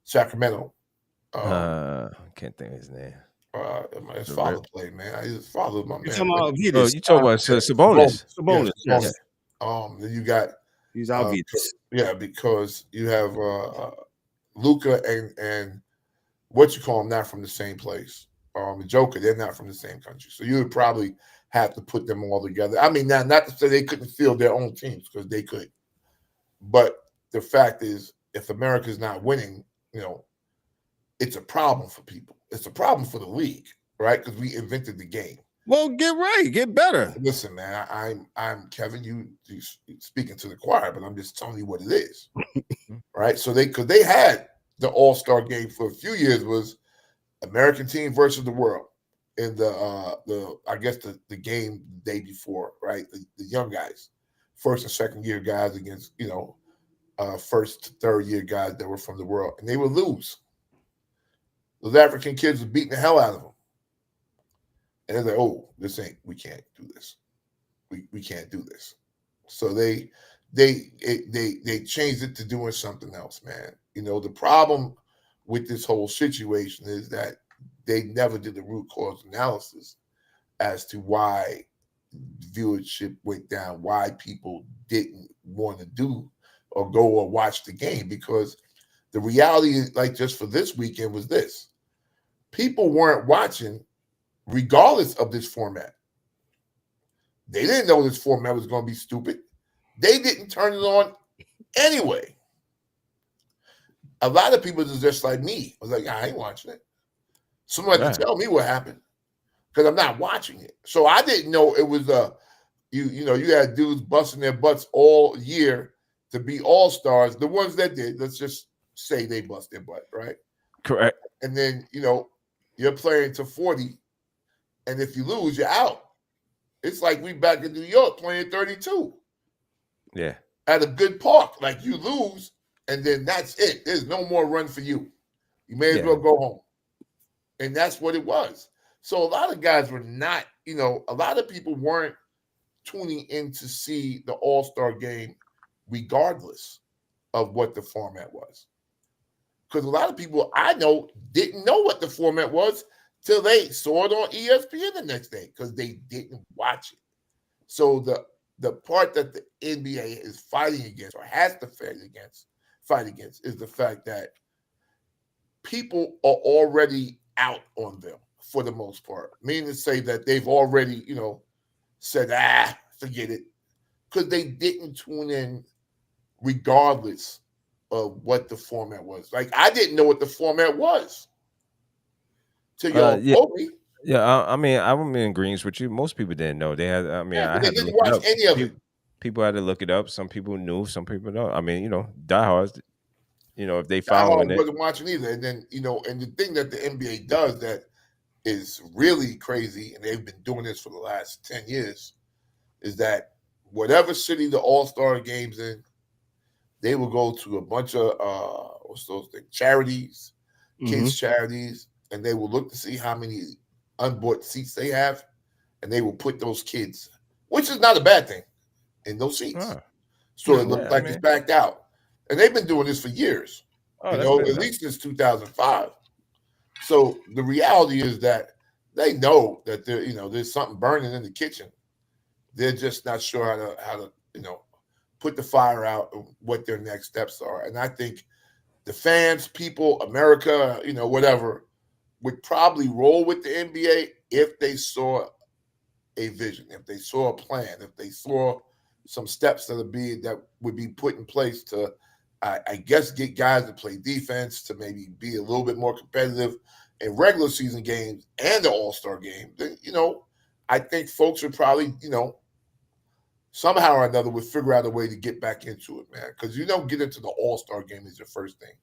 Sacramento. Can't think of his name. His father played, man. His father was my man. You talking about you talking about Sabonis? Sabonis. Yes. Then you got he's Alvidas. because you have Luka and what you call them not from the same place. The Joker, they're not from the same country, so you would probably have to put them all together. I mean, not to say they couldn't field their own teams because they could, but the fact is, if America's not winning, it's a problem for people. It's a problem for the league, right? Because we invented the game. Well, get right, get better. Listen, man, I'm Kevin. You speaking to the choir, but I'm just telling you what it is, right? So they had the All-Star game for a few years was American team versus the world in the game the day before, right? The young guys, first and second year guys against first, third year guys that were from the world, and they would lose. Those African kids were beating the hell out of them. And they're like, oh, we can't do this. We can't do this. So they changed it to doing something else, man. The problem with this whole situation is that they never did the root cause analysis as to why viewership went down, why people didn't want to do or go or watch the game. Because the reality, like just for this weekend, was this. People weren't watching regardless of this format. They didn't know this format was going to be stupid. They didn't turn it on anyway. A lot of people is just like me. I was like, I ain't watching it. Someone had to tell me what happened because I'm not watching it. So I didn't know it was you had dudes busting their butts all year to be all-stars. The ones that did, let's just say they bust their butt, right? Correct. And then, you're playing to 40, and if you lose, you're out. It's like we back in New York playing 32. Yeah. At a good park. Like you lose, and then that's it. There's no more run for you. You may as well go home. And that's what it was. So a lot of guys were not, a lot of people weren't tuning in to see the All-Star game regardless of what the format was. Because a lot of people I know didn't know what the format was till they saw it on ESPN the next day because they didn't watch it. So the part that the NBA is fighting against or has to fight against is the fact that people are already out on them for the most part. Meaning to say that they've already, said, forget it. Because they didn't tune in regardless of what the format was. Like, I didn't know what the format was till y'all told me. Yeah, I'm in agreement with you. Most people didn't know. They had, I had to look it up. Any of it. People had to look it up. Some people knew, some people don't. Diehards, if they following it. Wasn't watching either. And then, and the thing that the NBA does that is really crazy, and they've been doing this for the last 10 years, is that whatever city the All-Star game's in, they will go to a bunch of what's those things? Charities, kids' charities, and they will look to see how many unbought seats they have, and they will put those kids, which is not a bad thing, in those seats. So it looks like it's backed out. And they've been doing this for years. At least since 2005. So the reality is that they know that there's something burning in the kitchen. They're just not sure how to put the fire out and what their next steps are. And I think the fans, people, America, whatever, would probably roll with the NBA if they saw a vision, if they saw a plan, if they saw some steps that would be put in place to, I guess, get guys to play defense, to maybe be a little bit more competitive in regular season games and the All-Star game. Then, I think folks would probably, somehow or another would figure out a way to get back into it, man. Because you don't get into the All-Star game is your first thing,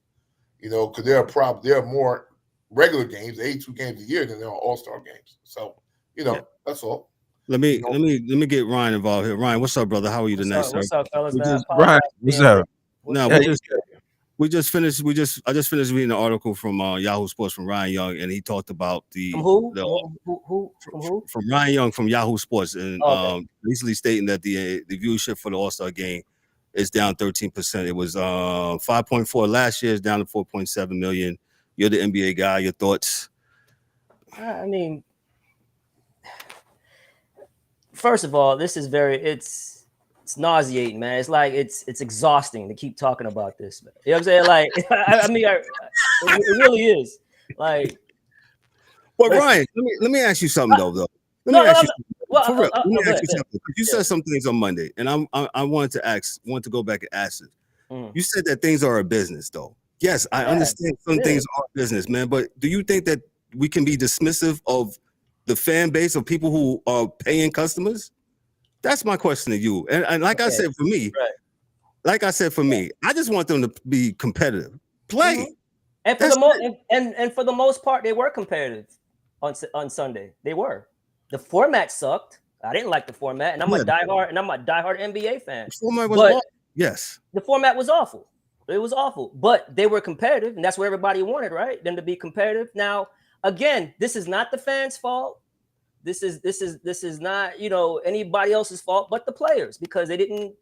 because there are more regular games, 82 games a year, than there are All-Star games. So, that's all. Let me get Ryan involved here. Ryan, what's up, brother? How are you tonight, sir? What's up, fellas? Ryan, what's up? No, we just finished. I just finished reading an article from Yahoo Sports from Ryan Young, and he talked about From who? From Ryan Young from Yahoo Sports, and basically stating that the viewership for the All-Star game is down 13%. It was 5.4 last year, it's down to 4.7 million. You're the NBA guy. Your thoughts? I mean, first of all, this is it's nauseating, man. It's like it's exhausting to keep talking about this, man. You know what I'm saying? Like, it really is. Like, well, Ryan, let me ask you something though. Let me ask you something. You said some things on Monday, and I wanted to go back and ask it. You said that things are a business, though. Yes, I understand some things are business, man. But do you think that we can be dismissive of the fan base of people who are paying customers? That's my question to you. And like I said, for me, I just want them to be competitive, play. And for for the most part, they were competitive on Sunday. They were. The format sucked. I didn't like the format, and I'm a diehard NBA fan. The format was awful. Yes. The format was awful. It was awful, but they were competitive, and that's what everybody wanted, right? Them to be competitive. Now, again, this is not the fans' fault. This is not anybody else's fault but the players, because they didn't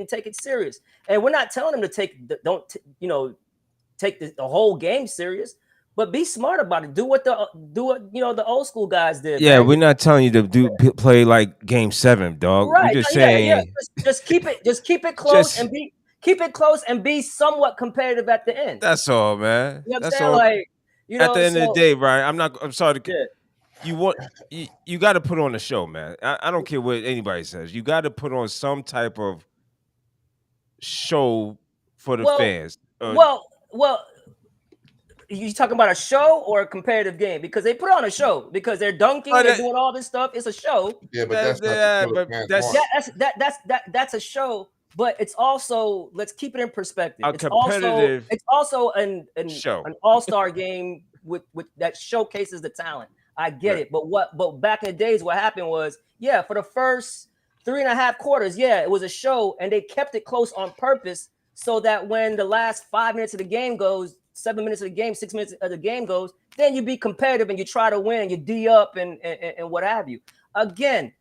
take it serious. And we're not telling them to take the whole game serious, but be smart about it. Do what the old school guys did. Yeah, man. We're not telling you to play like Game 7, dog. Right. We're just saying, just keep it close keep it close and be somewhat competitive at the end. That's all, man. You know what that's I'm saying? all. Like, at the end of the day, Ryan, I'm sorry to. You got to put on a show, man. I don't care what anybody says. You got to put on some type of show for the fans. Well, you talking about a show or a competitive game? Because they put on a show because they're dunking, they're doing all this stuff. It's a show. Yeah, but that's not the fans want. That's a show. But it's also, let's keep it in perspective. A competitive it's also an show, an all-star game with that showcases the talent. I get it, but back in the days, what happened was, for the first 3.5 quarters, it was a show, and they kept it close on purpose so that when the last 5 minutes of the game goes, 7 minutes of the game, 6 minutes of the game goes, then you be competitive and you try to win, you D up and what have you. Again,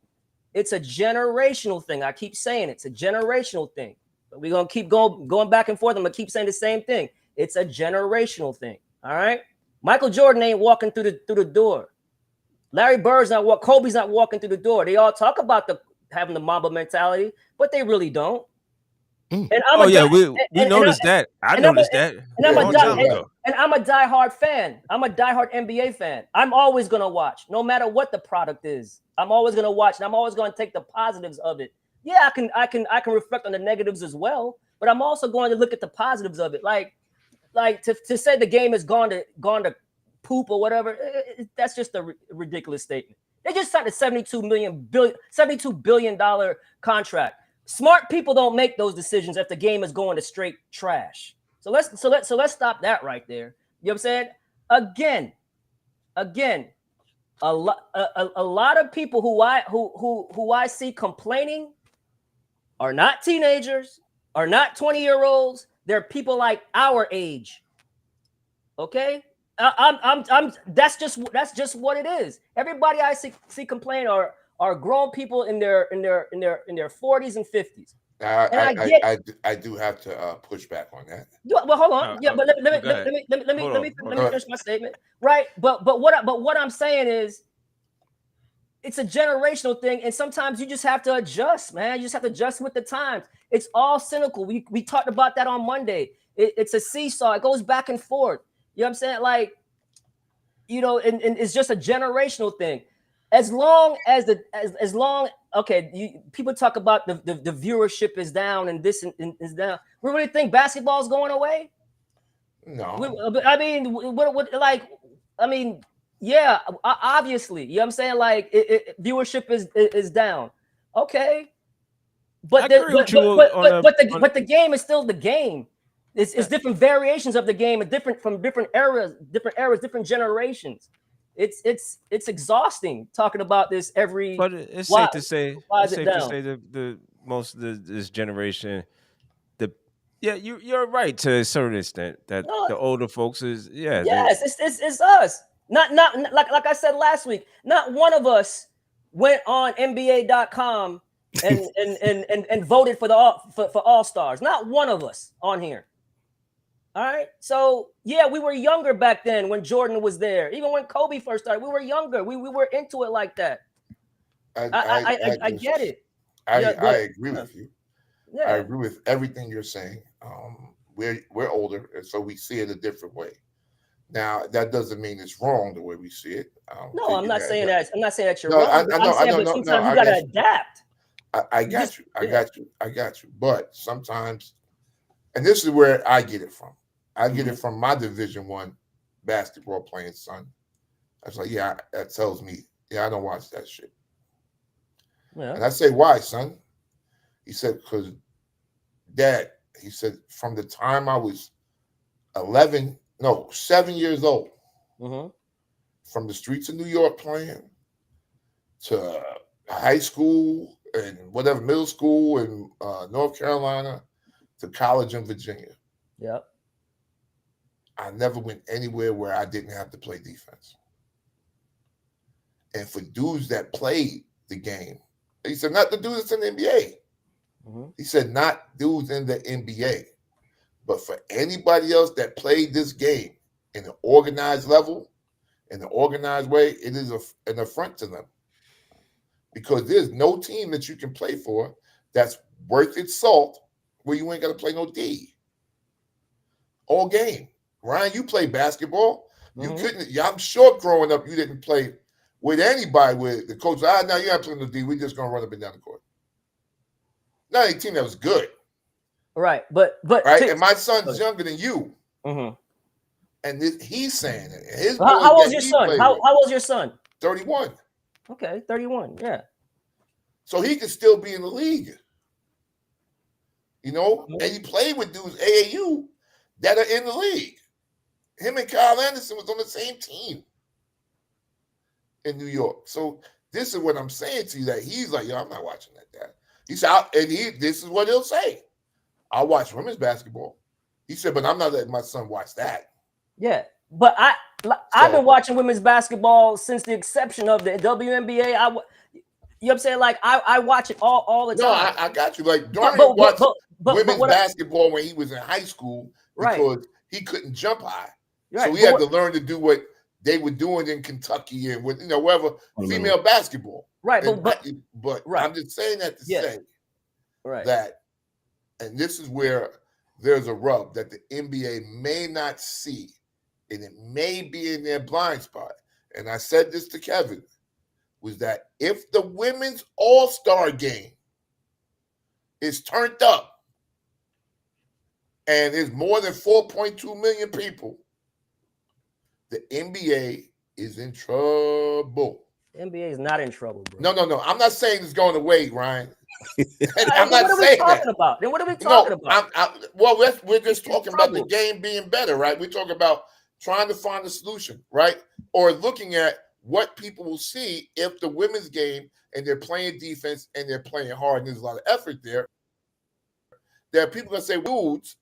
it's a generational thing. I keep saying it's a generational thing. We're gonna keep going back and forth. I'm gonna keep saying the same thing. It's a generational thing. All right. Michael Jordan ain't walking through the door. Larry Bird's not Kobe's not walking through the door. They all talk about having the Mamba mentality, but they really don't. And we noticed that. I noticed that. And I'm a diehard fan. I'm a diehard NBA fan. I'm always gonna watch, no matter what the product is. I'm always gonna watch, and I'm always gonna take the positives of it. Yeah, I can reflect on the negatives as well, but I'm also going to look at the positives of it. Like to say the game has gone to poop or whatever, that's just a ridiculous statement. They just signed a $72 billion contract. Smart people don't make those decisions if the game is going to straight trash. So let's stop that right there. You know what I'm saying? Again, a lot of people who I see complaining are not teenagers, are not 20-year-olds. They're people like our age. Okay? That's just what it is. Everybody I see complain are grown people in their 40s and 50s. I do have to push back on that. Well, hold on. But let me finish my statement. Right? But what I'm saying is, it's a generational thing, and sometimes you just have to adjust, man. You just have to adjust with the times. It's all cynical. We talked about that on Monday. It's a seesaw. It goes back and forth. You know what I'm saying? Like, and it's just a generational thing. As long as people talk about the viewership is down and this is down. We really think basketball is going away? No. Yeah, obviously. You know what I'm saying? Like, viewership is down. Okay. But the game is still the game. It's different variations of the game, and different eras, different generations. It's exhausting talking about this every. But it's safe to say the most of this generation, you're right to a certain extent that the older folks is it's us. Not like I said last week. Not one of us went on NBA.com and voted for All-Stars. Not one of us on here. All right. So we were younger back then when Jordan was there. Even when Kobe first started, we were younger. We were into it like that. I get it. I agree with you. Yeah. I agree with everything you're saying. We're older, and so we see it a different way. Now, that doesn't mean it's wrong the way we see it. No, I'm not saying that. I'm not saying that you're wrong. Sometimes you got to adapt. I got you. But sometimes, and this is where I get it from. I get it from my Division I basketball playing son. I was like, that tells me, I don't watch that shit. Yeah. And I say, why, son? He said, because Dad, he said, from the time I was 7 years old, from the streets of New York playing to high school and whatever, middle school in North Carolina to college in Virginia. Yep. I never went anywhere where I didn't have to play defense. And for dudes that played the game, he said, not the dudes in the NBA. He said, not dudes in the NBA. But for anybody else that played this game in an organized level, in an organized way, it is an affront to them. Because there's no team that you can play for that's worth its salt where you ain't got to play no D. All game. Ryan, you play basketball. You couldn't. I'm sure growing up you didn't play with anybody with the coach. Now you have to play no D. We're just going to run up and down the court. Not a team that was good. Right, but right, and my son's younger than you. Mm-hmm. And he's saying it. His how old's your son? How old's your son? 31. Okay, 31. Yeah. So he could still be in the league. You know, and he played with dudes AAU that are in the league. Him and Kyle Anderson was on the same team in New York. So this is what I'm saying to you, that he's like, yo, I'm not watching that. He's out, and this is what he'll say. I'll watch women's basketball. He said, but I'm not letting my son watch that. Yeah, but I've been watching women's basketball since the exception of the WNBA. You know what I'm saying? Like I watch it all the time. No, I got you. Like Dorian watched women's basketball when he was in high school because he couldn't jump high. Right. So he had to learn to do what they were doing in Kentucky and with wherever female basketball. Right, but I'm just saying that to say that, and this is where there's a rub that the NBA may not see, and it may be in their blind spot. And I said this to Kevin, was that if the women's All-Star game is turned up and there's more than 4.2 million people, the NBA is in trouble. The NBA is not in trouble, bro. No. I'm not saying it's going away, Ryan. I'm not saying that. Then what are we talking about? We're just talking about the game being better, right? We're talking about trying to find a solution, right? Or looking at what people will see if the women's game and they're playing defense and they're playing hard and there's a lot of effort there. There are people that say dudes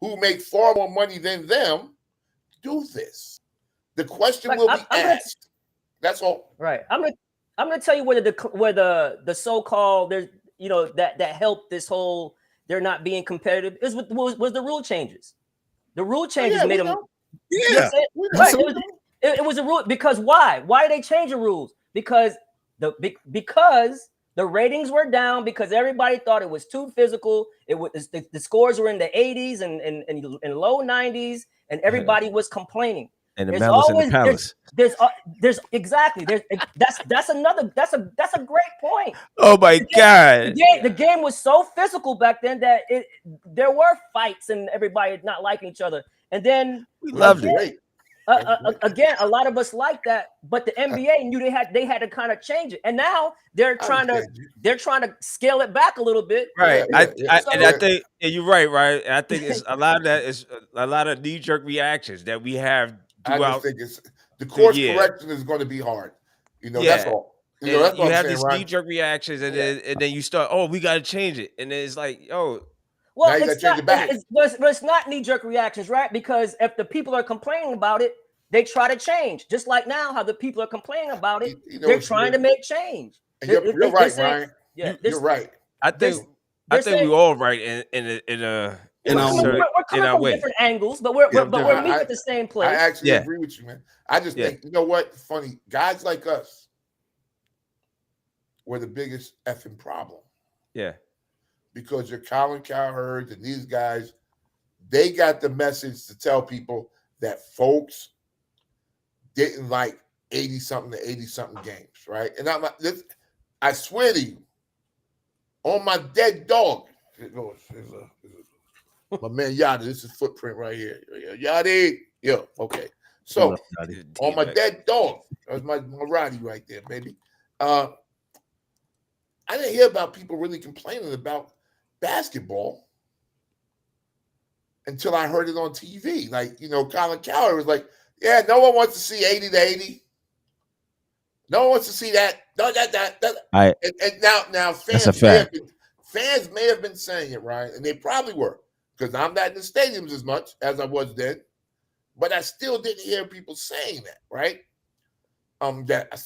who make far more money than them do this. The question will be asked. That's all. Right. I'm gonna tell you where the so-called there's that helped this whole they're not being competitive was the rule changes. The rule changes made them. Yeah. Right. It was a rule because why? Why did they change the rules? Because the ratings were down because everybody thought it was too physical. It was the scores were in the 80s and low 90s, and everybody was complaining. And the malice in the palace. There's exactly that's a great point. Oh my God! The game was so physical back then that there were fights and everybody not liking each other. And then we loved it. Again, a lot of us like that, but the NBA knew they had to kind of change it, and now they're trying to scale it back a little bit. Right. I think you're right. Right. And I think it's a lot of that is a lot of knee-jerk reactions that we have. I just think the course correction is going to be hard. That's all. That's you have these knee-jerk reactions, and then you start. Oh, we got to change it, and then it's like, well, it's not knee-jerk reactions, right? Because if the people are complaining about it, they try to change. Just like now, how the people are complaining about it, they're trying to make change. And you're right, Ryan. Yeah, you're right. I think we're all right in we're coming from different angles, but we're meeting at the same place. I actually agree with you, man. I just think, you know what? Funny, guys like us were the biggest effing problem. Yeah. Because your Colin Cowherd and these guys, they got the message to tell people that folks didn't like 80-something to 80-something games, right? And I swear to you, on my dead dog, my man Yada, this is footprint right here. Yada. Yeah, okay. So on my dead dog, that was my Roddy right there, baby. I didn't hear about people really complaining about basketball until I heard it on TV. Like, Colin Cowherd was like, yeah, no one wants to see 80 to 80. No one wants to see that. No, that. And now fans may have been saying it, right? And they probably were. Because I'm not in the stadiums as much as I was then, but I still didn't hear people saying that, right? That I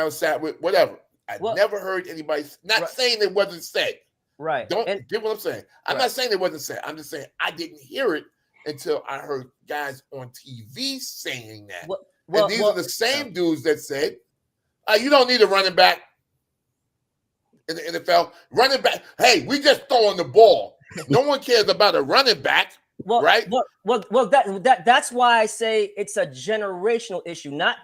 sat with, whatever. I never heard anybody saying it wasn't said. Right. Get what I'm saying? I'm not saying it wasn't said. I'm just saying I didn't hear it until I heard guys on TV saying that. And these are the same dudes that said, you don't need a running back in the NFL. Running back, hey, we just throwing the ball. No one cares about a running back, right? That's why I say it's a generational issue, not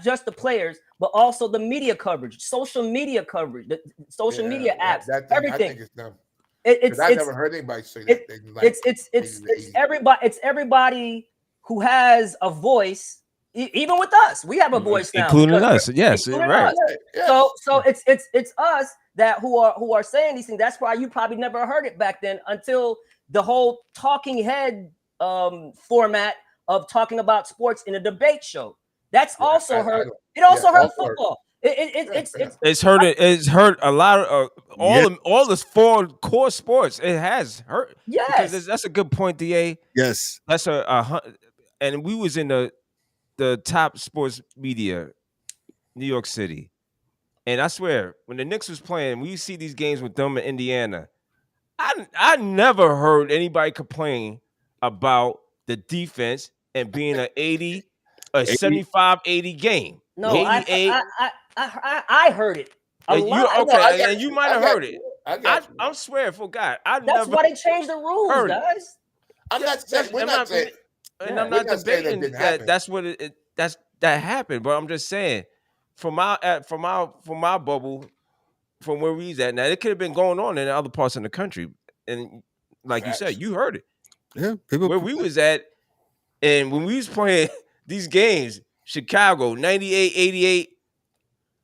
just the players, but also the media coverage, social media coverage, the social media apps, everything. I think it's them. I never heard anybody say that. It's everybody who has a voice. Even with us, we have a voice now, including us. Yes, including right. Us. Yes. So it's us that who are saying these things. That's why you probably never heard it back then until the whole talking head format of talking about sports in a debate show. That's also hurt. It also hurt football. It's hurt a lot of all the 4 core sports. It has hurt. Yes, because that's a good point, Da. Yes, that's and we was in the top sports media, New York City, and I swear when the Knicks was playing, we see these games with them in Indiana. I never heard anybody complain about the defense and being an 75-80 game. No, 88. I heard it. And you might have heard it. I'm swearing for God. That's why they changed the rules, guys. I'm not saying we're not saying, and I'm not debating that happened, but I'm just saying from my bubble, from where we's at now, it could have been going on in other parts of the country, and like you said, you heard it. Yeah, where we was at, and when we was playing these games, Chicago 98, 88.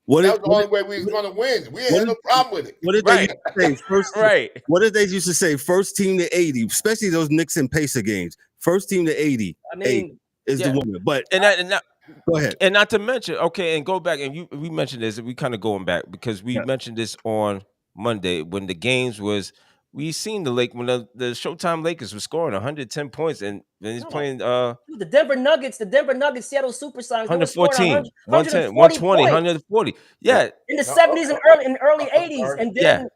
That was the only way we was going to win. We ain't had no problem with it. What did they used to say? First, right. What did they used to say? First team to 80, especially those Knicks and Pacer games. First team to 80. I mean, is the winner. But go ahead. And not to mention, and go back, and we mentioned this, we kind of going back because we mentioned this on Monday when the games was. We seen the when the Showtime Lakers were scoring 110 points, and he's playing the Denver Nuggets, Seattle Supersonics, 114, 110, 120, 140. Yeah, in the 70s and early 80s, and then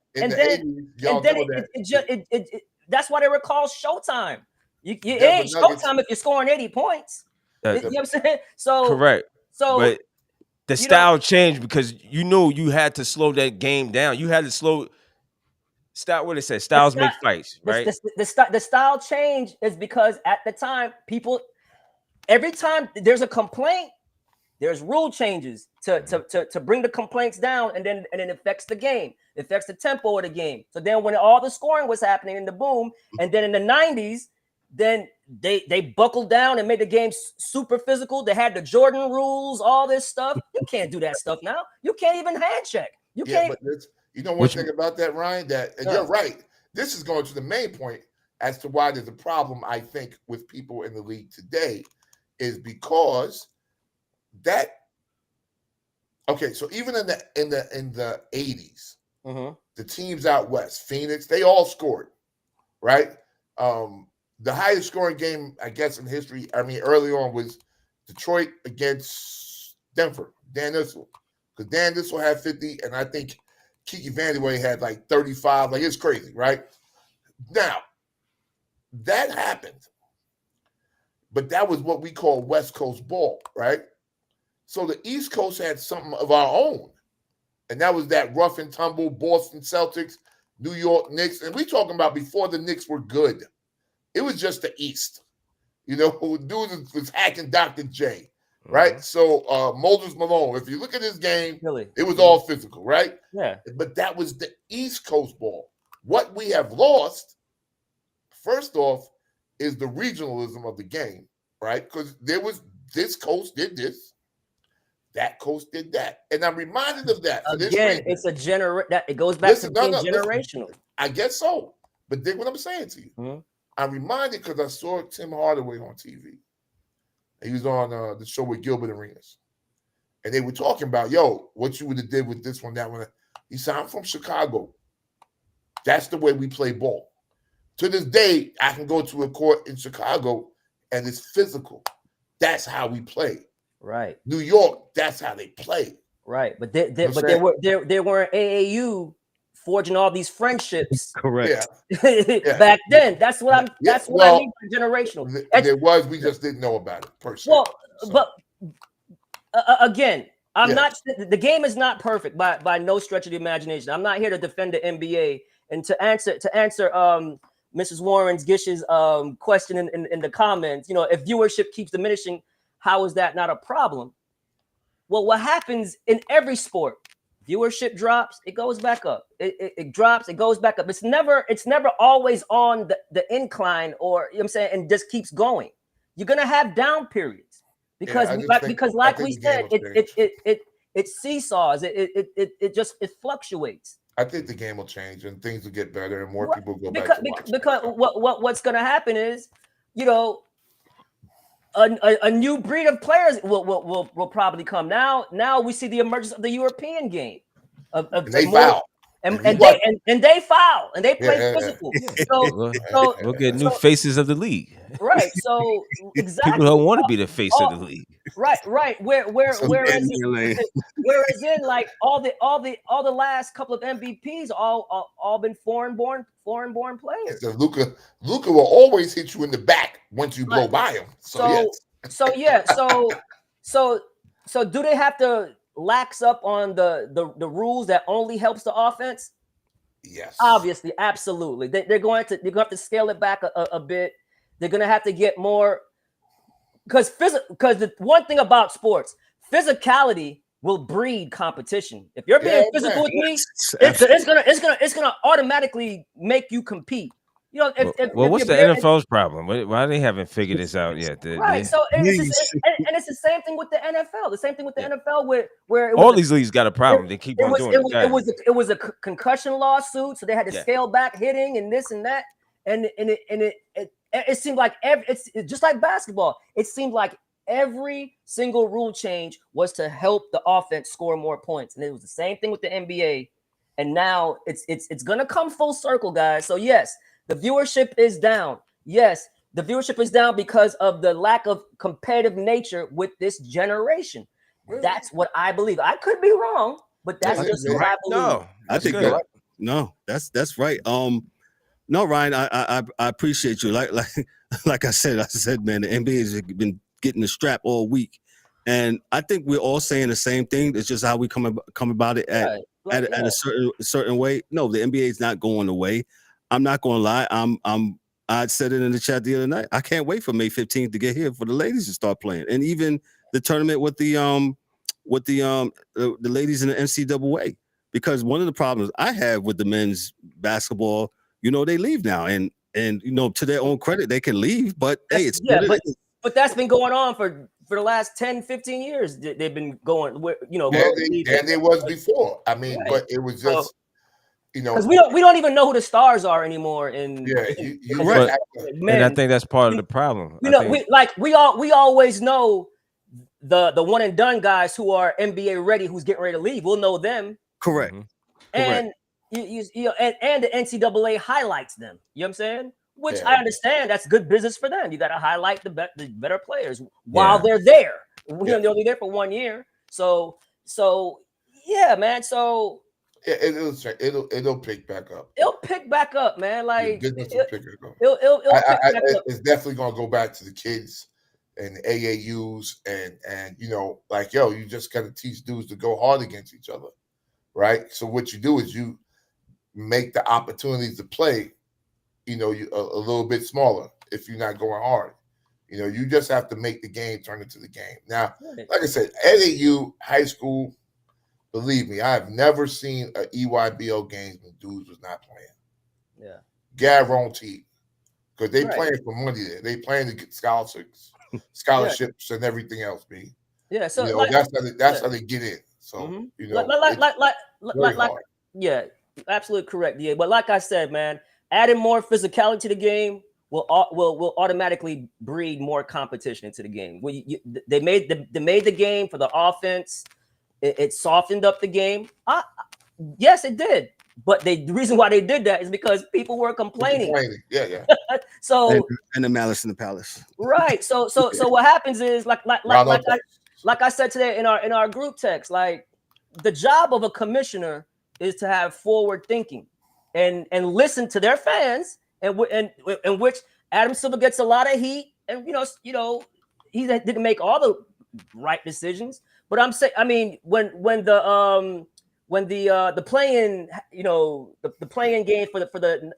that's why they were called Showtime. It ain't Showtime if you're scoring 80 points. You know what I'm saying? So correct. So but the style changed because you knew you had to slow that game down. You had to slow. What it says, styles make fights, right? The style change is because at the time, every time there's a complaint, there's rule changes to bring the complaints down, and then it affects the game, it affects the tempo of the game. So then when all the scoring was happening in the boom, and then in the 90s, then they buckled down and made the game super physical. They had the Jordan rules, all this stuff. You can't do that stuff now. You can't even hand check. You can't. You know one thing about that, Ryan, you're right. This is going to the main point as to why there's a problem, I think, with people in the league today is because so even in the 80s, the teams out west, Phoenix, they all scored, right? The highest scoring game, I guess, in history, early on was Detroit against Denver, Dan Issel. Because Dan Issel had 50, and I think Kiki Vandeweghe had like 35. Like, it's crazy, right? Now, that happened. But that was what we call West Coast ball, right? So the East Coast had something of our own. And that was that rough and tumble Boston Celtics, New York Knicks. And we talking about before the Knicks were good. It was just the East. Dude was hacking Dr. J. Right, so Moses Malone. If you look at this game, it was all physical, right? Yeah. But that was the East Coast ball. What we have lost, first off, is the regionalism of the game, right? Because there was this coast did this, that coast did that, and I'm reminded of that. Again, it's it goes back to being generational. I guess so, but dig what I'm saying to you. Mm-hmm. I'm reminded because I saw Tim Hardaway on TV. He was on the show with Gilbert Arenas. And they were talking about, what you would have did with this one, that one. He said, I'm from Chicago. That's the way we play ball. To this day, I can go to a court in Chicago and it's physical. That's how we play. Right. New York, that's how they play. Right. But they weren't AAU forging all these friendships. Correct. Back then. That's what I mean by generational. There was, we just didn't know about it personally. But again, the game is not perfect by no stretch of the imagination. I'm not here to defend the NBA. And to answer Mrs. Warren's Gish's question in the comments, if viewership keeps diminishing, how is that not a problem? Well, what happens in every sport, viewership drops, it goes back up. It drops, it goes back up. It's never always on the incline, or you know what I'm saying, and just keeps going. You're gonna have down periods because like we said, it seesaws. It fluctuates. I think the game will change and things will get better and more people go back to watch. Because what's gonna happen is, you know, a new breed of players will probably come. Now we see the emergence of the European game. And they foul. And they foul and they play physical. So we'll get new faces of the league. Right. So exactly, people don't want to be the face of the league. Right. Whereas in like all the last couple of MVPs all been foreign born players. So Luka will always hit you in the back once you blow by him. So do they have to lax up on the rules that only helps the offense? Yes, obviously, absolutely. They're going to have to scale it back a bit. They're going to have to get more, because the one thing about sports, physicality will breed competition. If you're being physical with me, it's gonna automatically make you compete. You know, if what's the NFL's problem? Why they haven't figured this out yet? Right. So it's the same thing with the NFL. The same thing with the NFL, where all these leagues got a problem. They keep on doing it. It was a concussion lawsuit, so they had to scale back hitting and this and that, and it seemed like it's just like basketball. It seemed like every single rule change was to help the offense score more points, and it was the same thing with the NBA. And now it's gonna come full circle, guys. So yes, the viewership is down. Yes, the viewership is down because of the lack of competitive nature with this generation. Really? That's what I believe. I could be wrong, but that's just what I believe. No, I think you're right. No, that's right. No, Ryan, I appreciate you. Like I said, man, the NBA has been getting the strap all week, and I think we're all saying the same thing. It's just how we come about it at a certain way. No, the NBA is not going away. I'm not going to lie. I said it in the chat the other night. I can't wait for May 15th to get here for the ladies to start playing, and even the tournament with the ladies in the NCAA. Because one of the problems I have with the men's basketball, you know, they leave now, and you know, to their own credit, they can leave. But hey, but that's been going on for the last 10, 15 years. They've been going, you know, and it was before. I mean, but it was just. You know, because we don't even know who the stars are anymore. And right. And I think that's part of the problem. You know, we always know the one and done guys who are NBA ready, who's getting ready to leave. We'll know them. Correct. And you know, and the NCAA highlights them. You know what I'm saying? Which I understand. That's good business for them. You got to highlight the better players while they're there. They'll be there for 1 year. So yeah, man. So. It'll pick back up. It'll pick back up, man. Like business will pick it up. It'll pick back up. It's definitely gonna go back to the kids and the AAUs and you know, like you just gotta teach dudes to go hard against each other, right? So what you do is you make the opportunities to play, you know, a little bit smaller if you're not going hard. You know, you just have to make the game turn into the game. Now, like I said, AAU high school. Believe me, I have never seen an EYBL game when dudes was not playing. Yeah. Guaranteed. Because they playing for money there. They playing to get scholarships and everything else, B. Yeah, so you know, that's how they get in. So you know, yeah, absolutely correct. Yeah, but like I said, man, adding more physicality to the game will automatically breed more competition into the game. They made the game for the offense. It softened up the game. Yes, it did. But the reason why they did that is because people were complaining. Yeah. So and the malice in the palace. Right. So what happens is like I said today in our group text, like the job of a commissioner is to have forward thinking and listen to their fans, and which Adam Silver gets a lot of heat, and you know he didn't make all the right decisions. But I'm saying, I mean, when the play-in, you know, the play-in game for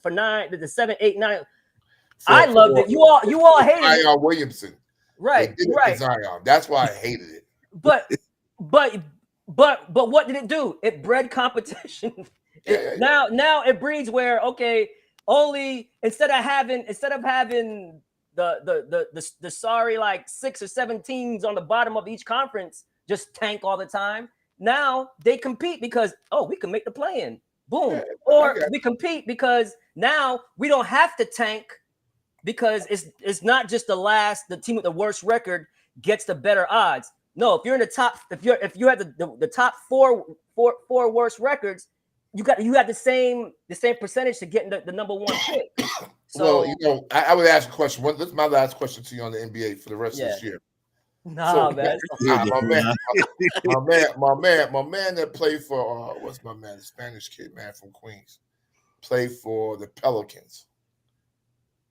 9, the 7, 8, 9, I loved it. You all hated it. Zion Williamson, right? Zion. That's why I hated it. But but what did it do? It bred competition. Now it breeds where only instead of having the sorry like 6 or 7 teams on the bottom of each conference just tank all the time. Now they compete because we can make the play-in. Boom. Or we compete because now we don't have to tank because it's not just the team with the worst record gets the better odds. No, if you're in the top, if you have the top four worst records, you have the same percentage to getting the number 1 pick. So I would ask a question. This is my last question to you on the NBA for the rest of this year. Man. My man that played for what's my man, the Spanish kid, man from Queens, played for the Pelicans.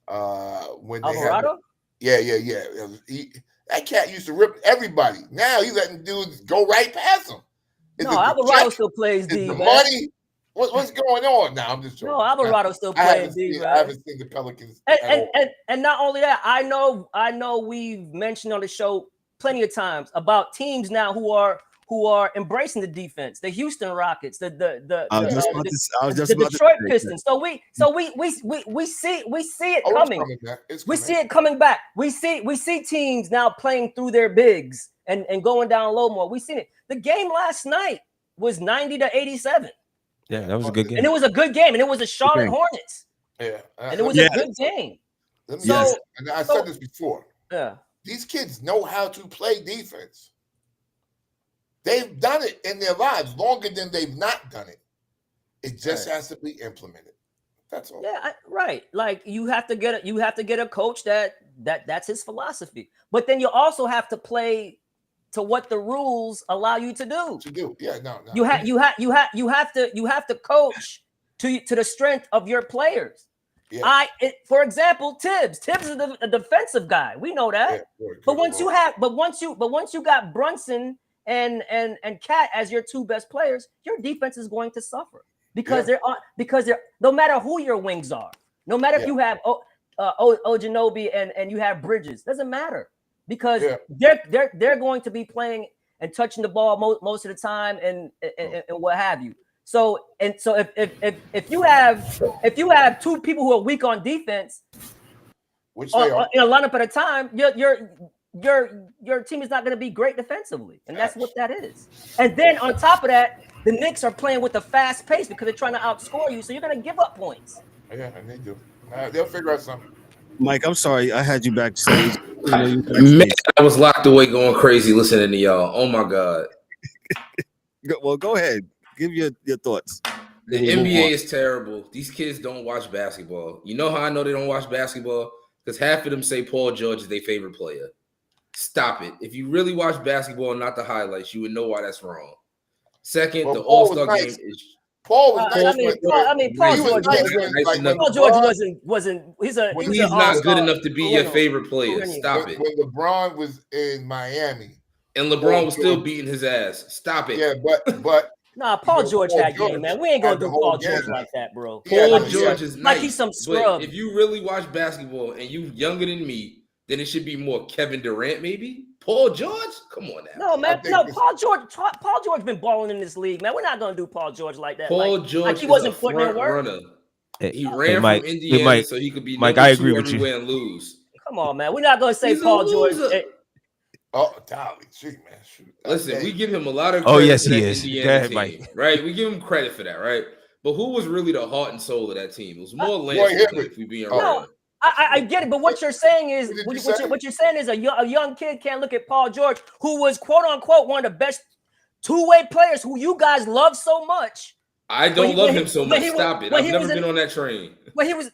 When they Alvarado? That cat used to rip everybody. Now he letting dudes go right past him. Alvarado still plays D. The money. What's going on now? I'm just joking. No, Alvarado still playing D. I haven't seen the Pelicans. And not only that, I know we've mentioned on the show plenty of times about teams now who are embracing the defense. The Houston Rockets, the Detroit Pistons. So we see it coming. We see it coming back. We see teams now playing through their bigs and going down low more. We seen it. The game last night was 90-87. Yeah, that was a good game. And it was a good game, and it was a Charlotte Hornets. Yeah. And it was a good game. And I said this before. Yeah. These kids know how to play defense. They've done it in their lives longer than they've not done it. It just has to be implemented. That's all. Yeah, right. Like you have to get a coach that's his philosophy. But then you also have to play to what the rules allow you to do. You have to coach to the strength of your players. Yeah. For example, Tibbs is a defensive guy. We know that. But once you got Brunson and Cat as your 2 best players, your defense is going to suffer because they're no matter who your wings are, no matter if you have Ojinobi and you have Bridges, doesn't matter because they're going to be playing and touching the ball most of the time and what have you. So if you have 2 people who are weak on defense, which they are in a lineup at a time, your team is not going to be great defensively, and that's what that is. And then on top of that, the Knicks are playing with a fast pace because they're trying to outscore you, so you're going to give up points. Yeah, and they do. They'll figure out something. Mike, I'm sorry, I had you backstage. Man, I was locked away going crazy listening to y'all. Oh my god. Well, go ahead. Give your thoughts. The NBA is terrible. These kids don't watch basketball. You know how I know they don't watch basketball? Because half of them say Paul George is their favorite player. Stop it. If you really watch basketball and not the highlights, you would know why that's wrong. Second, the All-Star game is Paul was nice. Paul George wasn't. He's not good enough to be your favorite player. Stop it. When LeBron was in Miami, and LeBron was still beating his ass. Stop it. Yeah, but nah, Paul George had game, man. We ain't gonna do Paul George like that, bro. Paul George is nice. Like he's some scrub. If you really watch basketball and you younger than me, then it should be more Kevin Durant, maybe. Paul George? Come on now. No, man. No, Paul George been balling in this league, man. We're not gonna do Paul George like that. Paul George like he wasn't putting in work. Runner. He ran from Indiana so he could be Mike, I agree with you. And lose. Come on, man. We're not gonna say Paul George. Oh, Dolly, shoot, man. Shoot. Listen, we give him a lot of credit. Oh, yes, for he that is. Indiana Go ahead, team, Mike. right? We give him credit for that, right? But who was really the heart and soul of that team? It was more Lance if we being real. No, I get it, but what you're saying is what you're saying is a young kid can't look at Paul George, who was quote unquote one of the best 2-way players who you guys love so much. I don't love him so much. Stop it. I've never been on that train. I'm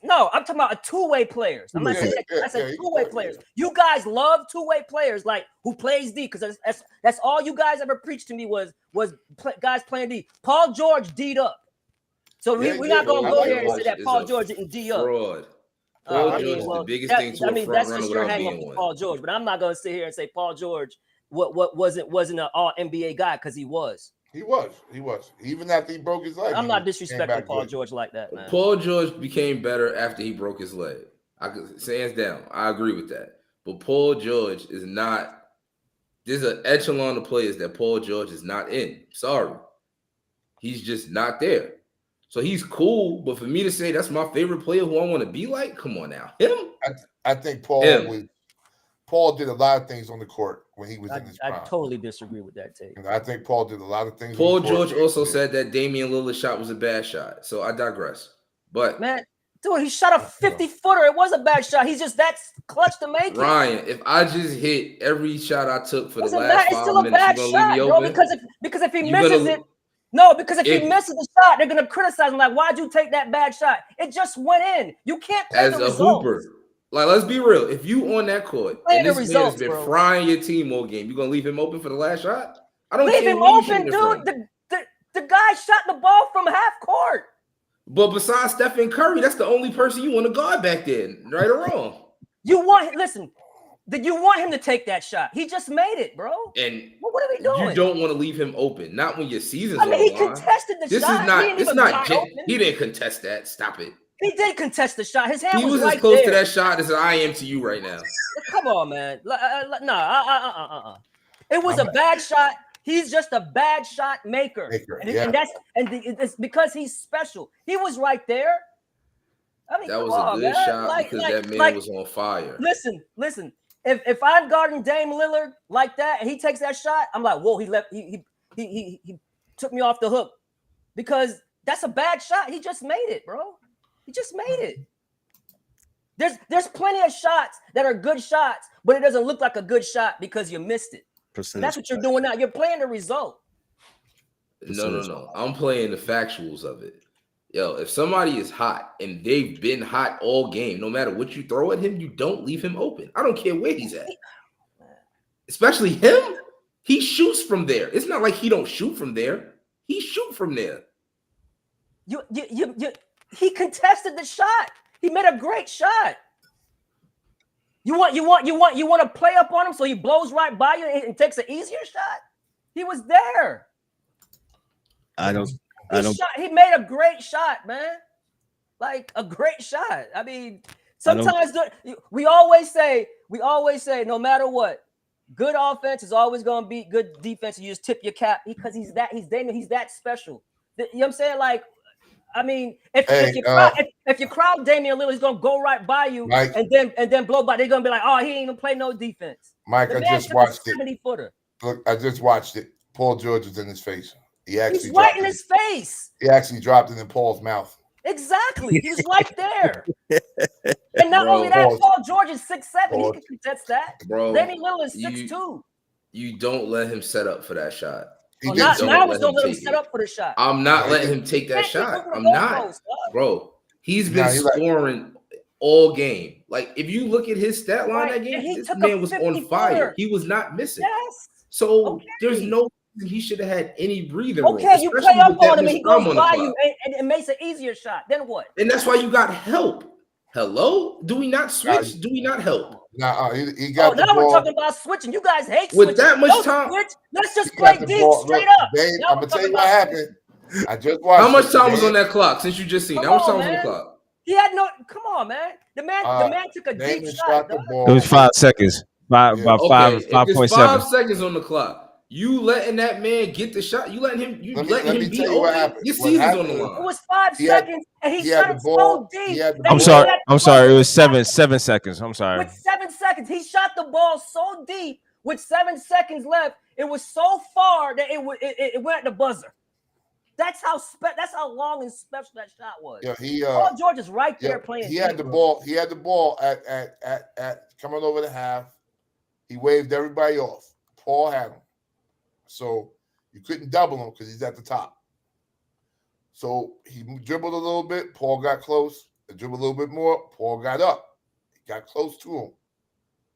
talking about 2-way players. I'm not saying I said 2-way players. You guys love 2-way players like who plays D because that's all you guys ever preached to me was guys playing D. Paul George D'd up. So we're not gonna go there and say that Paul George didn't D up. Fraud. Paul George is the biggest thing to a front runner without being one. Paul George, but I'm not gonna sit here and say Paul George wasn't an all NBA guy because he was. He was. Even after he broke his leg. I'm not disrespecting Paul George like that, man. Paul George became better after he broke his leg. I could hands down. I agree with that. But Paul George is not there's an echelon of players that Paul George is not in. Sorry. He's just not there. So he's cool, but for me to say that's my favorite player who I want to be like, come on now. Him? I think Paul did a lot of things on the court when he was in his prime. I totally disagree with that take. I think Paul did a lot of things. Paul George also said that Damian Lillard's shot was a bad shot. So I digress. But man, dude, he shot a 50-footer. It was a bad shot. He's just that clutch to make it. Ryan, if I just hit every shot I took for the last 5 minutes, it's still a bad shot, bro. Because if he misses it, because if he misses the shot, they're gonna criticize him. Like, why'd you take that bad shot? It just went in. You can't play as the a results. hooper. Like, let's be real. If you on that court and this man has been frying your team all game, you gonna leave him open for the last shot? I don't leave him open, dude. The guy shot the ball from half court. But besides Stephen Curry, that's the only person you want to guard back there, right or wrong. Did you want him to take that shot? He just made it, bro. And what are we doing? You don't want to leave him open, not when your season's on the he line. Contested the shot. He didn't contest that. Stop it. He did contest the shot. His hand was right as close there to that shot as I am to you right now. Come on, man. It was a bad shot. He's just a bad shot maker. And it's because he's special. He was right there. I mean, that was a good shot because that man was on fire. Listen. If I'm guarding Dame Lillard like that and he takes that shot, I'm like, whoa, he took me off the hook because that's a bad shot. He just made it, bro. He just made it. There's plenty of shots that are good shots, but it doesn't look like a good shot because you missed it. That's what you're doing now. You're playing the result. No. I'm playing the factuals of it. Yo, if somebody is hot and they've been hot all game, no matter what you throw at him, you don't leave him open. I don't care where he's at. Especially him. He shoots from there. It's not like he don't shoot from there. He shoot from there. He contested the shot. He made a great shot. You want to play up on him so he blows right by you and takes an easier shot? He was there. He made a great shot, man. Like a great shot. I mean, sometimes we always say, no matter what, good offense is always going to beat good defense. You just tip your cap because he's Damian. He's that special. You know what I'm saying? Like, I mean, if you crowd Damian Lillard, he's gonna go right by you, Mike, and then blow by. They're gonna be like, oh, he ain't even play no defense. Mike, I just watched it. 70-footer. Look, I just watched it. Paul George was in his face. He's right in his face. He actually dropped it in Paul's mouth. Exactly. He's right there. And not only that, Paul George is 6'7". He can contest that. Bro, Damian Lillard is 6'2". You don't let him set up for that shot. Now don't let him set up for the shot. I'm not letting him take that shot. I'm not. Bro, he's been scoring all game. Like, if you look at his stat line that game, this man was on fire. He was not missing. Yes. So there's no reason he should have had any breathing room. Okay, you play up on him and he goes by you and makes an easier shot. Then what? And that's why you got help. Hello? Do we not switch? Do we not help? He got the now ball. We're talking about switching. You guys hate switching. With that much time. Let's just play deep, straight up. I'm going to tell you what happened. I just watched. How much time was on that clock since you just seen? How much time was on the clock? He had no. Come on, man. The man took a deep shot. It was 5 seconds. About 5.7. 5 seconds on the clock. You letting that man get the shot? You letting him? Letting him be open? Your season's on the line. It was 5 seconds, and he shot it so deep. I'm sorry. It was 7 seconds. I'm sorry. With 7 seconds, he shot the ball so deep. With 7 seconds left, it was so far that it went at the buzzer. That's how long and special that shot was. Yeah, Paul George is right there playing. He had the ball. He had the ball at coming over the half. He waved everybody off. Paul had him. So you couldn't double him because he's at the top. So he dribbled a little bit. Paul got close. He dribbled a little bit more. Paul got up. He got close to him.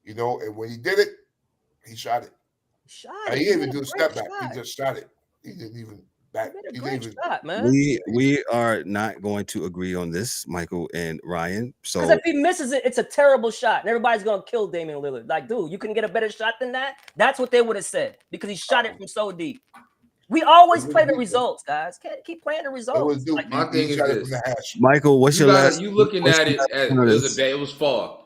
And when he did it, he shot it. He didn't even do a step back. He just shot it. He didn't even back. Shot, man. We are not going to agree on this, Michael and Ryan. So because if he misses it, it's a terrible shot, and everybody's gonna kill Damian Lillard. Like, dude, you couldn't get a better shot than that. That's what they would have said because he shot it from so deep. We always play the results, guys. Can't keep playing the results. My thing is this. Michael, what's your last? You looking at it as it was far,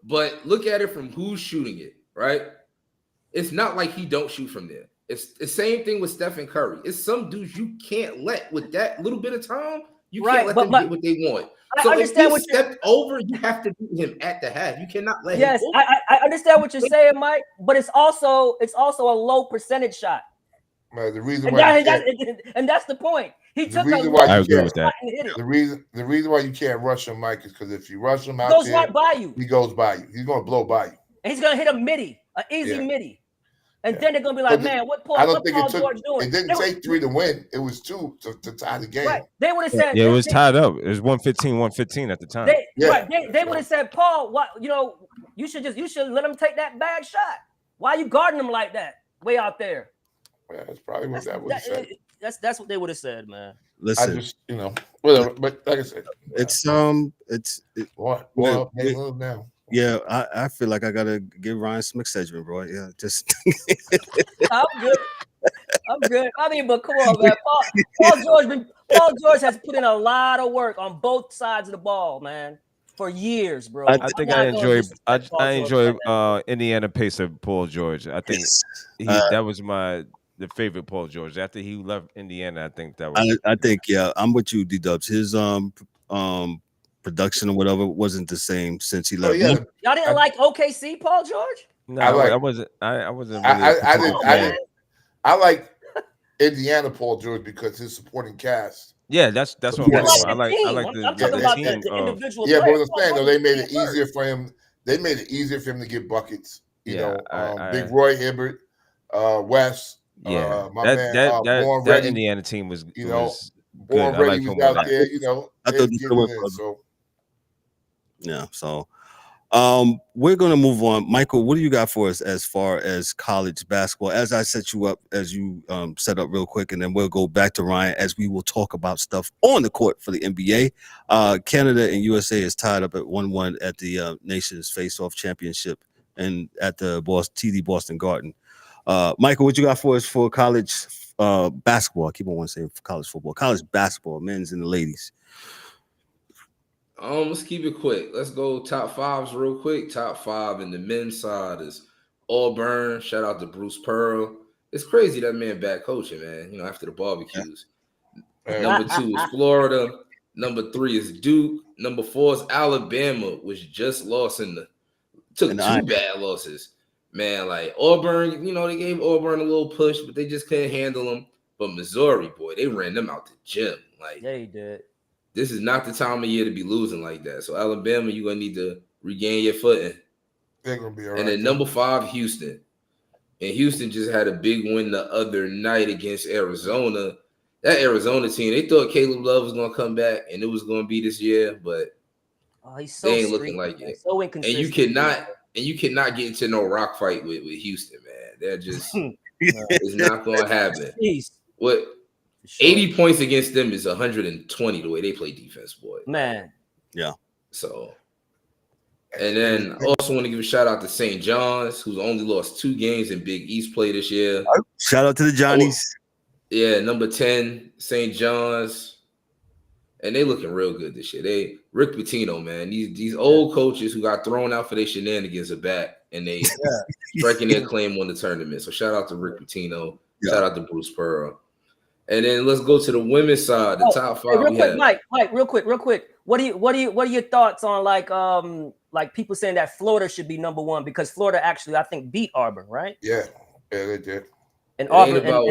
but look at it from who's shooting it, right? it's not like he don't shoot from there. It's the same thing with Stephen Curry. It's some dudes you can't let with that little bit of time. You can't let them get what they want. So if he stepped over, you have to beat him at the half. You cannot let him. Yes, I understand what you're saying, Mike. But it's also a low percentage shot. Man, the reason and that's the point. He took I agree with that. The reason why you can't rush him, Mike, is because if you rush him out goes there, right by you. He goes by you. He's going to blow by you. And he's going to hit a midi, an easy midi. And then they're going to be like, man, what Paul George doing? It didn't take 3 to win. It was 2 to tie the game. Right. They would have said. Yeah, it was tied up. It was 115 at the time. They would have said, Paul, what, you should let him take that bad shot. Why are you guarding him like that way out there? Yeah, that's probably what that would have said. That's what they would have said, man. Listen, I just, whatever. But like I said, now. Yeah, I feel like I gotta give Ryan some excitement, bro. Yeah, just. I'm good. I mean, but come on, man. Paul George has put in a lot of work on both sides of the ball, man, for years, bro. I think I enjoy Indiana Pacer Paul George. I think that was the favorite Paul George. After he left Indiana, I think that was. I think I'm with you, D-Dubs. His production or whatever wasn't the same since he left. Y'all didn't like OKC Paul George? No, I wasn't. I wasn't. Really I like Indiana Paul George because his supporting cast. Yeah, that's what I'm talking about. I like the team. The individual. Yeah, but what I'm saying though, they made it easier for him. They made it easier for him to get buckets. Big Roy Hibbert, West. Yeah, that Indiana team was Born good. Ready was out there. I thought yeah. So, we're gonna move on. Michael, what do you got for us as far as college basketball? As I set you up, as you set up real quick, and then we'll go back to Ryan as we will talk about stuff on the court for the NBA. Canada and USA is tied up at 1-1 at the Nations Face-Off Championship and at the TD Boston Garden. Michael, what you got for us for college basketball? I keep on saying for college football, college basketball, men's and the ladies. Let's keep it quick. Let's go top fives real quick. Top 5 in the men's side is Auburn. Shout out to Bruce Pearl. It's crazy that man back coaching, man. After the barbecues. Number 2 is Florida. Number 3 is Duke. Number 4 is Alabama, which just lost took 2 bad losses. Man, like Auburn, they gave Auburn a little push, but they just couldn't handle them. But Missouri, boy, they ran them out the gym. Like, yeah, he did. This is not the time of year to be losing like that. So Alabama, you're gonna need to regain your footing. They're gonna be all right. And then number 5, Houston. And Houston just had a big win the other night against Arizona. That Arizona team, they thought Caleb Love was gonna come back and it was gonna be this year, but they ain't looking like it. So inconsistent. And you cannot get into no rock fight with Houston, man. They're just it's not gonna happen. What? 80 points against them is 120 the way they play defense, boy. Man. Yeah. So, and then I also want to give a shout out to St. John's, who's only lost 2 games in Big East play this year. Shout out to the Johnnies. Yeah, number 10, St. John's. And they looking real good this year. Rick Pitino, man. These old coaches who got thrown out for their shenanigans are back and they striking their claim on the tournament. So shout out to Rick Pitino. Yeah. Shout out to Bruce Pearl. And then let's go to the women's side, the top 5. Real quick, Mike, real quick. What are your thoughts on like people saying that Florida should be number 1 because Florida actually I think beat Auburn, right? Yeah, they did. And Auburn, they're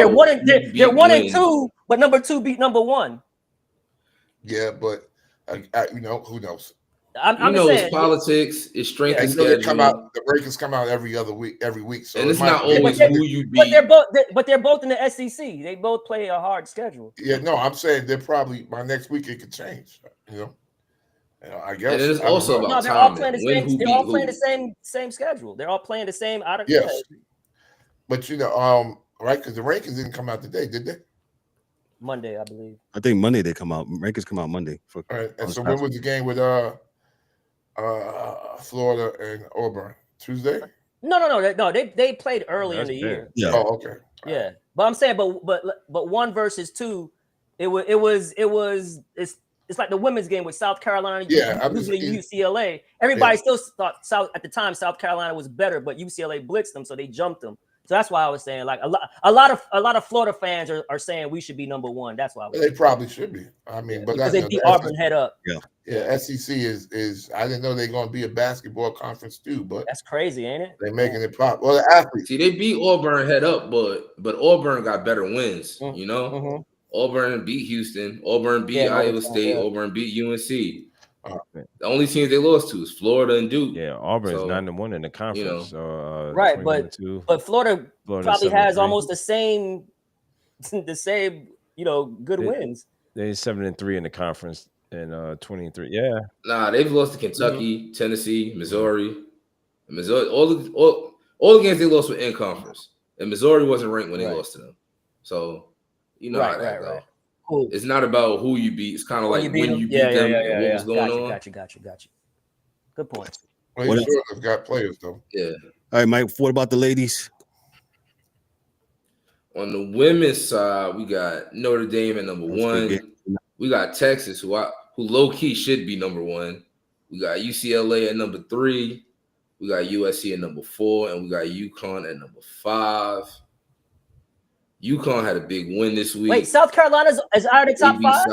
1 and 2, but number 2 beat number 1. Yeah, but who knows? I'm saying, it's politics, it's strength and schedule. The rankings come out every week. So and it's not always who you beat. But they're both in the SEC. They both play a hard schedule. Yeah, no, I'm saying they're probably by next week it could change. I guess. And it's also about they're all playing the same schedule. They're all playing the same out of But right? Because the rankings didn't come out today, did they? Monday, I believe. I think Monday they come out. Rankings come out Monday. All right. And so when was the game with Florida and Auburn? Tuesday? No. They played early in the year. Yeah. Oh, okay. Yeah, but I'm saying, but 1 versus 2, it's it's like the women's game with South Carolina losing to UCLA. Everybody still thought at the time South Carolina was better, but UCLA blitzed them, so they jumped them. So that's why I was saying, like, a lot of Florida fans are saying we should be number one. That's why they probably should be. I mean, but because they beat Auburn head up. Yeah, SEC is. I didn't know they're going to be a basketball conference too, but that's crazy, ain't it? They're making it pop. Well, the athletes. See, they beat Auburn head up, but Auburn got better wins. You know, Auburn beat Houston, Auburn beat Iowa State, Auburn beat UNC. The only teams they lost to is Florida and Duke. Yeah, Auburn is 9-1 in the conference. You know, right, but Florida probably has almost the same, good wins. They're 7-3 in the conference and 20-3. Yeah. Nah, they've lost to Kentucky, Tennessee, Missouri. All the games they lost were in conference, and Missouri wasn't ranked when they lost to them. So you know how that goes. Cool. It's not about who you beat. It's kind of like when you beat them and what was going on. Got you. Good point. Well, you sure have got players though. Yeah. All right, Mike. What about the ladies? On the women's side, we got Notre Dame at number 1. We got Texas, who low key should be number 1. We got UCLA at number 3. We got USC at number 4, and we got UConn at number 5. UConn had a big win this week. Wait, South Carolina's is out of the top 5?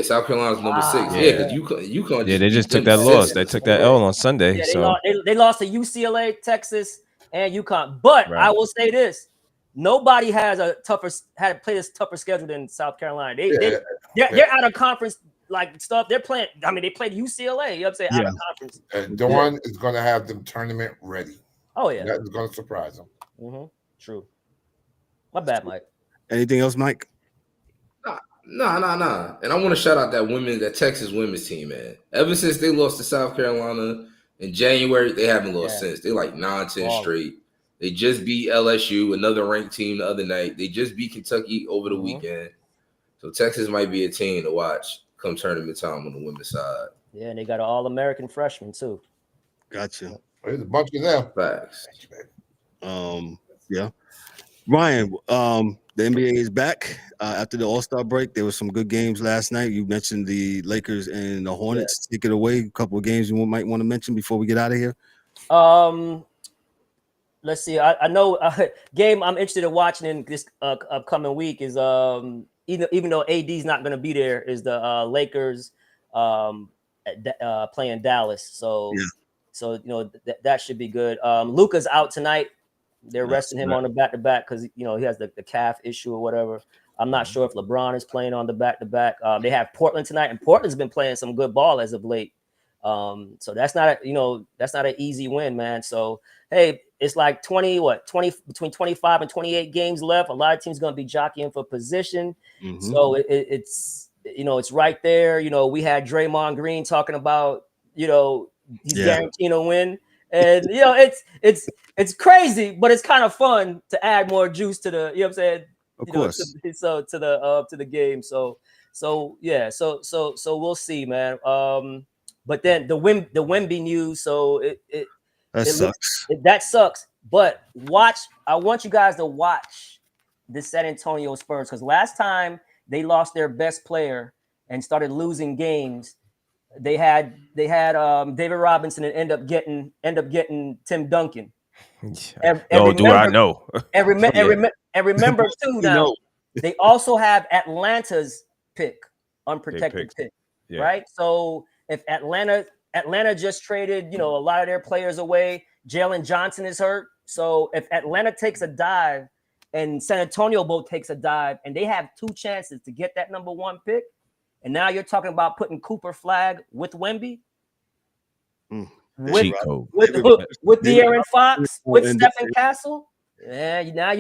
South Carolina's number 6. Yeah, because UConn. Yeah, they just took that loss. They took that L on Sunday. Yeah, they lost to UCLA, Texas, and UConn. But I will say this: nobody had played a tougher schedule than South Carolina. They're out of conference like stuff. They're playing. I mean, they played UCLA. You know what I'm saying? Out of conference. And Dawn is going to have them tournament ready. Oh yeah, that's going to surprise them. True. My bad, Mike. Anything else, Mike? Nah. And I want to shout out that Texas women's team, man. Ever since they lost to South Carolina in January, they haven't lost since. They're like 9-10 straight. They just beat LSU, another ranked team, the other night. They just beat Kentucky over the weekend. So Texas might be a team to watch come tournament time on the women's side. Yeah, and they got an All-American freshman too. Gotcha. There's a bunch of them. Facts. Yeah. Ryan, the NBA is back after the All-Star break. There were some good games last night. You mentioned the Lakers and the Hornets. Take it away. A couple of games you might want to mention before we get out of here. Let's see. I know game I'm interested in watching in this upcoming week is even though AD's not going to be there, is the Lakers playing Dallas. So that should be good. Luka's out tonight. They're resting him on the back-to-back because he has the calf issue or whatever. I'm not sure if LeBron is playing on the back-to-back. They have Portland tonight, and Portland's been playing some good ball as of late. So that's not an easy win, man. So hey, it's like 20 between 25 and 28 games left. A lot of teams going to be jockeying for position. So it's right there. We had Draymond Green talking about he's guaranteeing a win. And it's crazy, but it's kind of fun to add more juice to the, what I'm saying? Of course. To the game. So we'll see, man. But then the Wemby news, so that sucks. But I want you guys to watch the San Antonio Spurs, because last time they lost their best player and started losing games, they had David Robinson and end up getting Tim Duncan. I know? And remember too now, they also have Atlanta's unprotected pick, right? So if Atlanta just traded, a lot of their players away, Jalen Johnson is hurt. So if Atlanta takes a dive and San Antonio both takes a dive, and they have 2 chances to get that number 1 pick, and now you're talking about putting Cooper Flag with Wemby, with De'Aaron Fox, with Stephen Castle. Yeah, now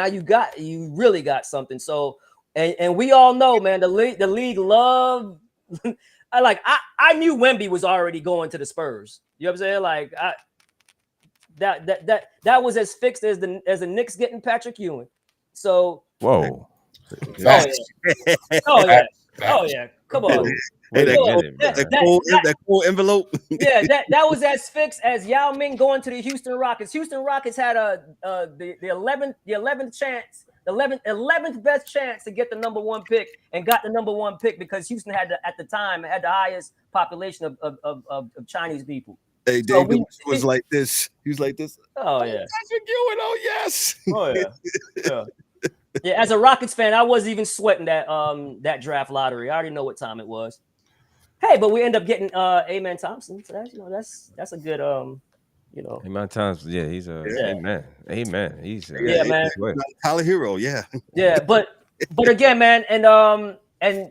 you really got something. So, and we all know, man, the league love. I knew Wemby was already going to the Spurs. You know what I'm saying? Like that was as fixed as the Knicks getting Patrick Ewing. So whoa. Oh yeah. Come on. That cool envelope. Yeah, that was as fixed as Yao Ming going to the Houston Rockets. Houston Rockets had the 11th chance 11th best chance to get the number 1 pick, and got the number 1 pick because Houston had at the time had the highest population of Chinese people. Hey, So Dave was like this. He was like this. Oh yeah. Oh yes. Oh yeah. Yeah. Yeah. As a Rockets fan, I wasn't even sweating that draft lottery. I already know what time it was. Hey, but we end up getting Amen Thompson. So that's a good Amen Thompson. Yeah, he's a amen. He's man. Tyler Hero. Yeah. Yeah, but again, man, and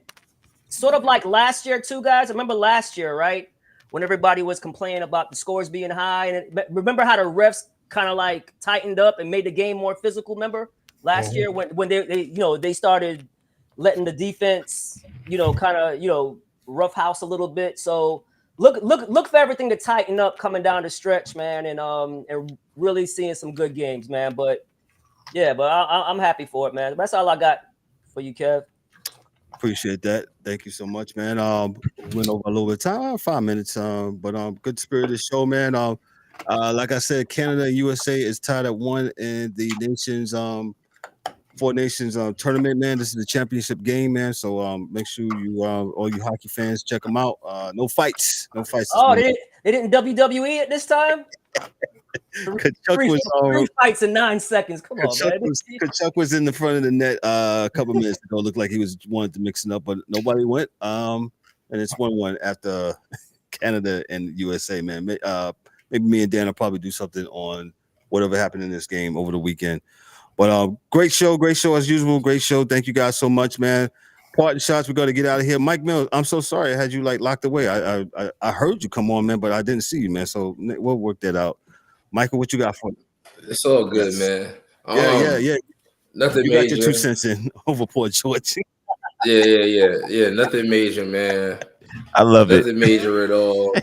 sort of like last year too, guys. I remember last year, right? When everybody was complaining about the scores being high, and remember how the refs kind of like tightened up and made the game more physical. Remember last year when they started letting the defense kind of roughhouse a little bit. So look for everything to tighten up coming down the stretch, man, and really seeing some good games, man. But yeah, but I'm happy for it, man. That's all I got for you, Kev. Appreciate that. Thank you so much, man. Went over a little bit of time, 5 minutes. But good spirited show, man. Like I said, Canada and USA is tied at 1 in the nations 4 nations tournament, man. This is the championship game, man. So make sure you all you hockey fans check them out. No fights. Oh, they didn't WWE it this time. Three fights in 9 seconds. Come on, man. Kachuk was in the front of the net a couple minutes ago. Looked like he wanted to mix it up, but nobody went. And it's 1-1 after Canada and USA, man. Maybe me and Dan will probably do something on whatever happened in this game over the weekend. But great show as usual. Great show. Thank you guys so much, man. Parting shots. We're gonna get out of here. Mike Mills, I'm so sorry I had you like locked away. I heard you come on, man, but I didn't see you, man. So we'll work that out. Michael, what you got for me? It's all good, man. Yeah. Nothing you major. got your 2 cents in over Poor George. Yeah. Nothing major, man. I love it. Nothing major at all.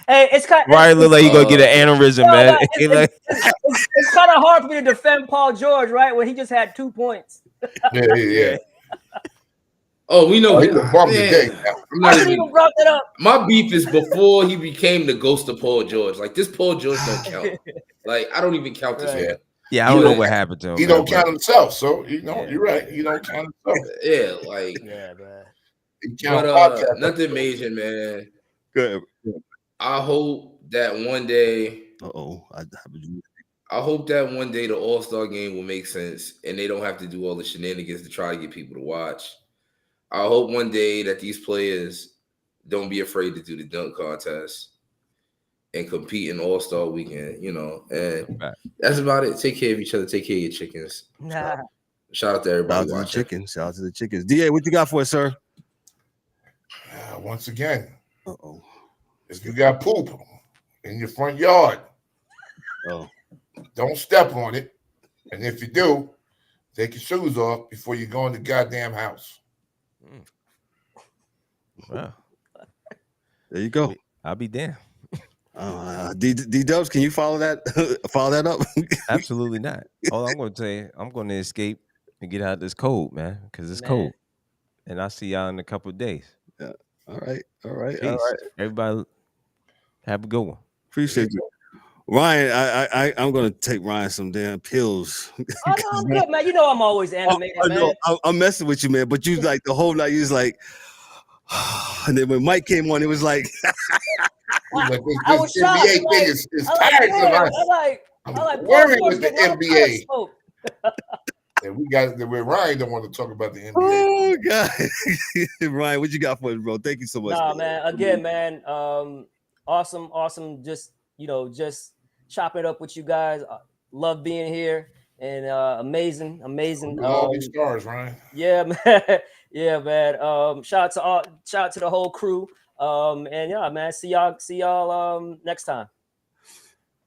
Hey, it's kind. Ryan look like you gonna get an aneurysm, man. It's kind of hard for me to defend Paul George, right? When he just had 2 points. Yeah. Oh, we know. He was bumping the game. I didn't even brought that up. My beef is before he became the ghost of Paul George. Like this Paul George don't count. Like I don't even count this man. Yeah, I don't know what happened to him. He don't count himself, so you're right. He don't count himself. Yeah, like man. Nothing major, man. Good. I hope that one day. I hope that one day the All-Star game will make sense and they don't have to do all the shenanigans to try to get people to watch. I hope one day that these players don't be afraid to do the dunk contest and compete in All-Star weekend, and that's about it. Take care of each other. Take care of your chickens. Shout out to everybody watching. Shout out to the chickens. DA, what you got for us, sir? Once again, if you got poop in your front yard, don't step on it. And if you do, take your shoes off before you go in the goddamn house. Wow. There you go. I'll be damned. D-Dubs, can you follow that up? Absolutely not. All I'm going to say, I'm going to escape and get out of this cold, man, because it's cold. And I'll see y'all in a couple of days. Yeah. All right. Peace. Everybody have a good one. Appreciate you. Ryan, I'm gonna take Ryan some damn pills. Oh, no, I'm good, man. You know I'm always animated, man. I'm messing with you, man. But you like the whole night, you was like, and then when Mike came on, it was like, this NBA thing is tiresome. I'm worried with the NBA. And we got Ryan don't want to talk about the NBA. Oh God, Ryan, what you got for us, bro? Thank you so much. Nah, man. Again, man. Awesome. Just chopping it up with you guys. Love being here and amazing. All these stars, Ryan. Yeah, man. Yeah, man. Shout out to the whole crew. And yeah, man. See y'all next time.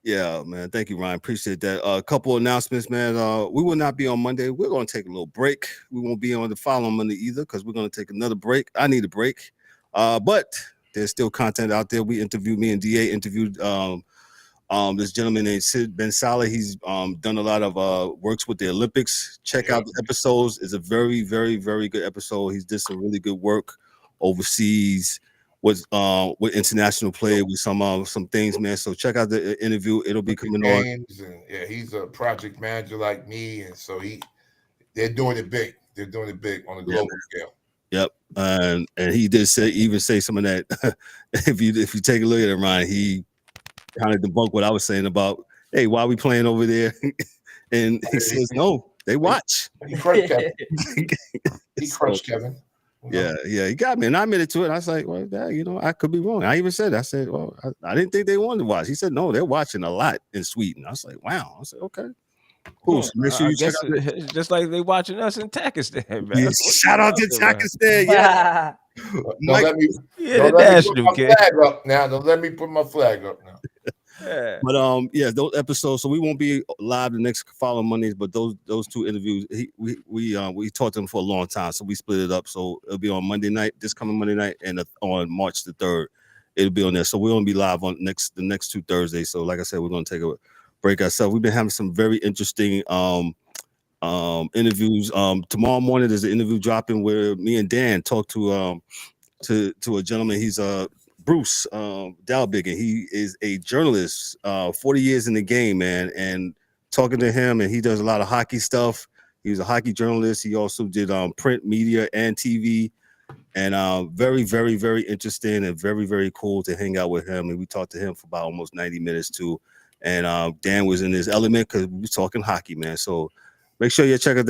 Yeah, man. Thank you, Ryan. Appreciate that. A couple announcements, man. We will not be on Monday. We're going to take a little break. We won't be on the following Monday either because we're going to take another break. I need a break. But there's still content out there. Me and DA interviewed this gentleman named Sid Ben Saleh. He's done a lot of works with the Olympics. Check out the episodes. It's a very, very, very good episode. He's did some really good work overseas with international play with some things, man. So check out the interview. It'll be coming on. Yeah, he's a project manager like me, and so they're doing it big. They're doing it big on a global scale. Yep, and he did say some of that. if you take a look at it, Ryan, he kind of debunked what I was saying about, hey, why are we playing over there? And he says, no, they watch. He crushed Kevin. He crushed Kevin. Yeah, he got me, and I admitted to it. I was like, well, I could be wrong. I even said, I said, well, I didn't think they wanted to watch. He said, no, they're watching a lot in Sweden. I was like, wow. I said, okay. Cool. So make sure you check out it's just like they watching us in Pakistan, man. Yeah, shout out to Pakistan. Yeah. Don't let me put my flag up now. Yeah. But those episodes. So we won't be live the next following Mondays. But those two interviews, we talked to them for a long time, so we split it up. So it'll be on Monday night, this coming Monday night, and on March the 3rd, it'll be on there. So we're gonna be live on the next 2 Thursdays. So like I said, we're gonna take a break ourselves. We've been having some very interesting interviews. Tomorrow morning there's an interview dropping where me and Dan talk to a gentleman. He's Bruce Dalbig, and he is a journalist, 40 years in the game, man. And talking to him, and he does a lot of hockey stuff. He was a hockey journalist. He also did print media and TV, and very, very, very interesting and very, very cool to hang out with him. And we talked to him for about almost 90 minutes too. And Dan was in his element because we were talking hockey, man. So make sure you check out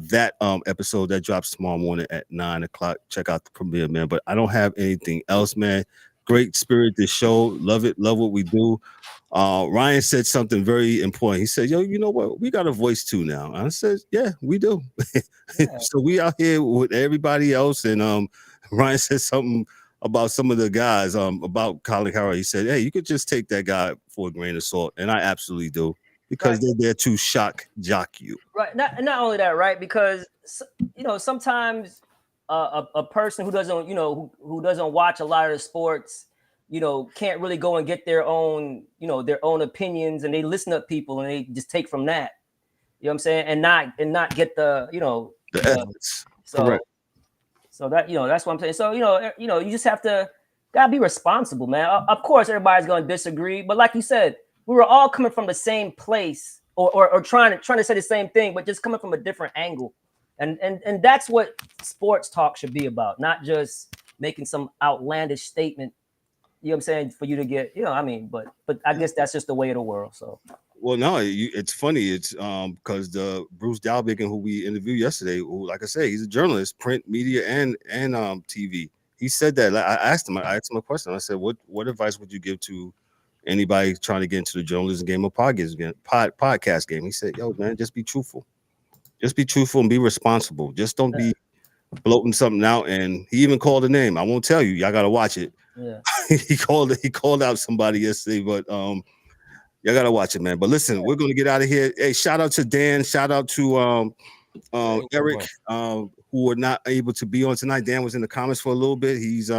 that episode that drops tomorrow morning at 9:00. Check out the premiere, man. But I don't have anything else, man. Great spirit this show. Love it. Love what we do. Ryan said something very important. He said, yo, you know what? We got a voice too now. I said, yeah, we do. Yeah. So we out here with everybody else. And Ryan said something about some of the guys, about Colin Cowherd. He said, hey, you could just take that guy for a grain of salt. And I absolutely do. Because they're there to jock you. Right. Not only that, right? Because sometimes a person who doesn't, who doesn't watch a lot of the sports, can't really go and get their own opinions, and they listen to people and they just take from that. You know what I'm saying? And not get the evidence. Correct. So that that's what I'm saying. So you just gotta be responsible, man. Of course, everybody's gonna disagree, but like you said, we were all coming from the same place, or trying to say the same thing, but just coming from a different angle. And that's what sports talk should be about, not just making some outlandish statement. You know what I'm saying? For you to get, but I guess that's just the way of the world. So. Well, no, it's funny. It's because the Bruce Dalbig, who we interviewed yesterday, who, like I say, he's a journalist, print media and TV. He said that. I asked him a question. I said, what advice would you give to anybody trying to get into the journalism game or podcast game? He said, yo, man, just be truthful. Just be truthful and be responsible. Just don't be bloating something out. And he even called a name. I won't tell you. Y'all got to watch it. Yeah. He called out somebody yesterday, but y'all got to watch it, man. But listen, we're going to get out of here. Hey, shout out to Dan. Shout out to Eric, who were not able to be on tonight. Dan was in the comments for a little bit. He's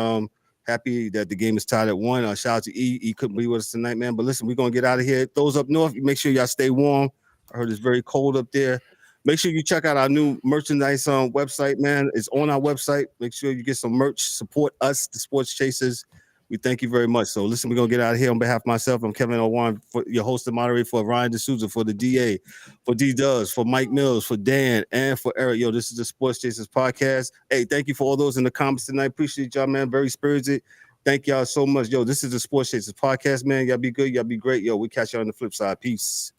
happy that the game is tied at 1. Shout out to E. He couldn't be with us tonight, man. But listen, we're going to get out of here. Those up north, make sure y'all stay warm. I heard it's very cold up there. Make sure you check out our new merchandise website, man. It's on our website. Make sure you get some merch. Support us, the Sports Chasers. We thank you very much. So listen, we're going to get out of here. On behalf of myself, I'm Kevin O'Warren, for your host and moderator, for Ryan D'Souza, for the DA, for D-Dubs, for Mike Mills, for Dan, and for Eric. Yo, this is the Sports Chasers podcast. Hey, thank you for all those in the comments tonight. Appreciate y'all, man. Very spirited. Thank y'all so much. Yo, this is the Sports Chasers podcast, man. Y'all be good. Y'all be great. Yo, we catch y'all on the flip side. Peace.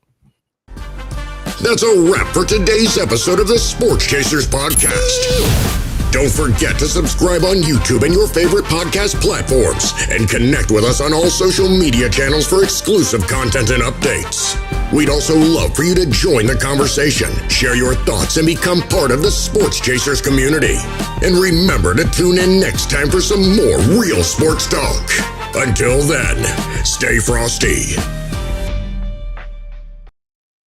That's a wrap for today's episode of the Sports Chasers podcast. Don't forget to subscribe on YouTube and your favorite podcast platforms, and connect with us on all social media channels for exclusive content and updates. We'd also love for you to join the conversation, share your thoughts, and become part of the Sports Chasers community. And remember to tune in next time for some more real sports talk. Until then, stay frosty.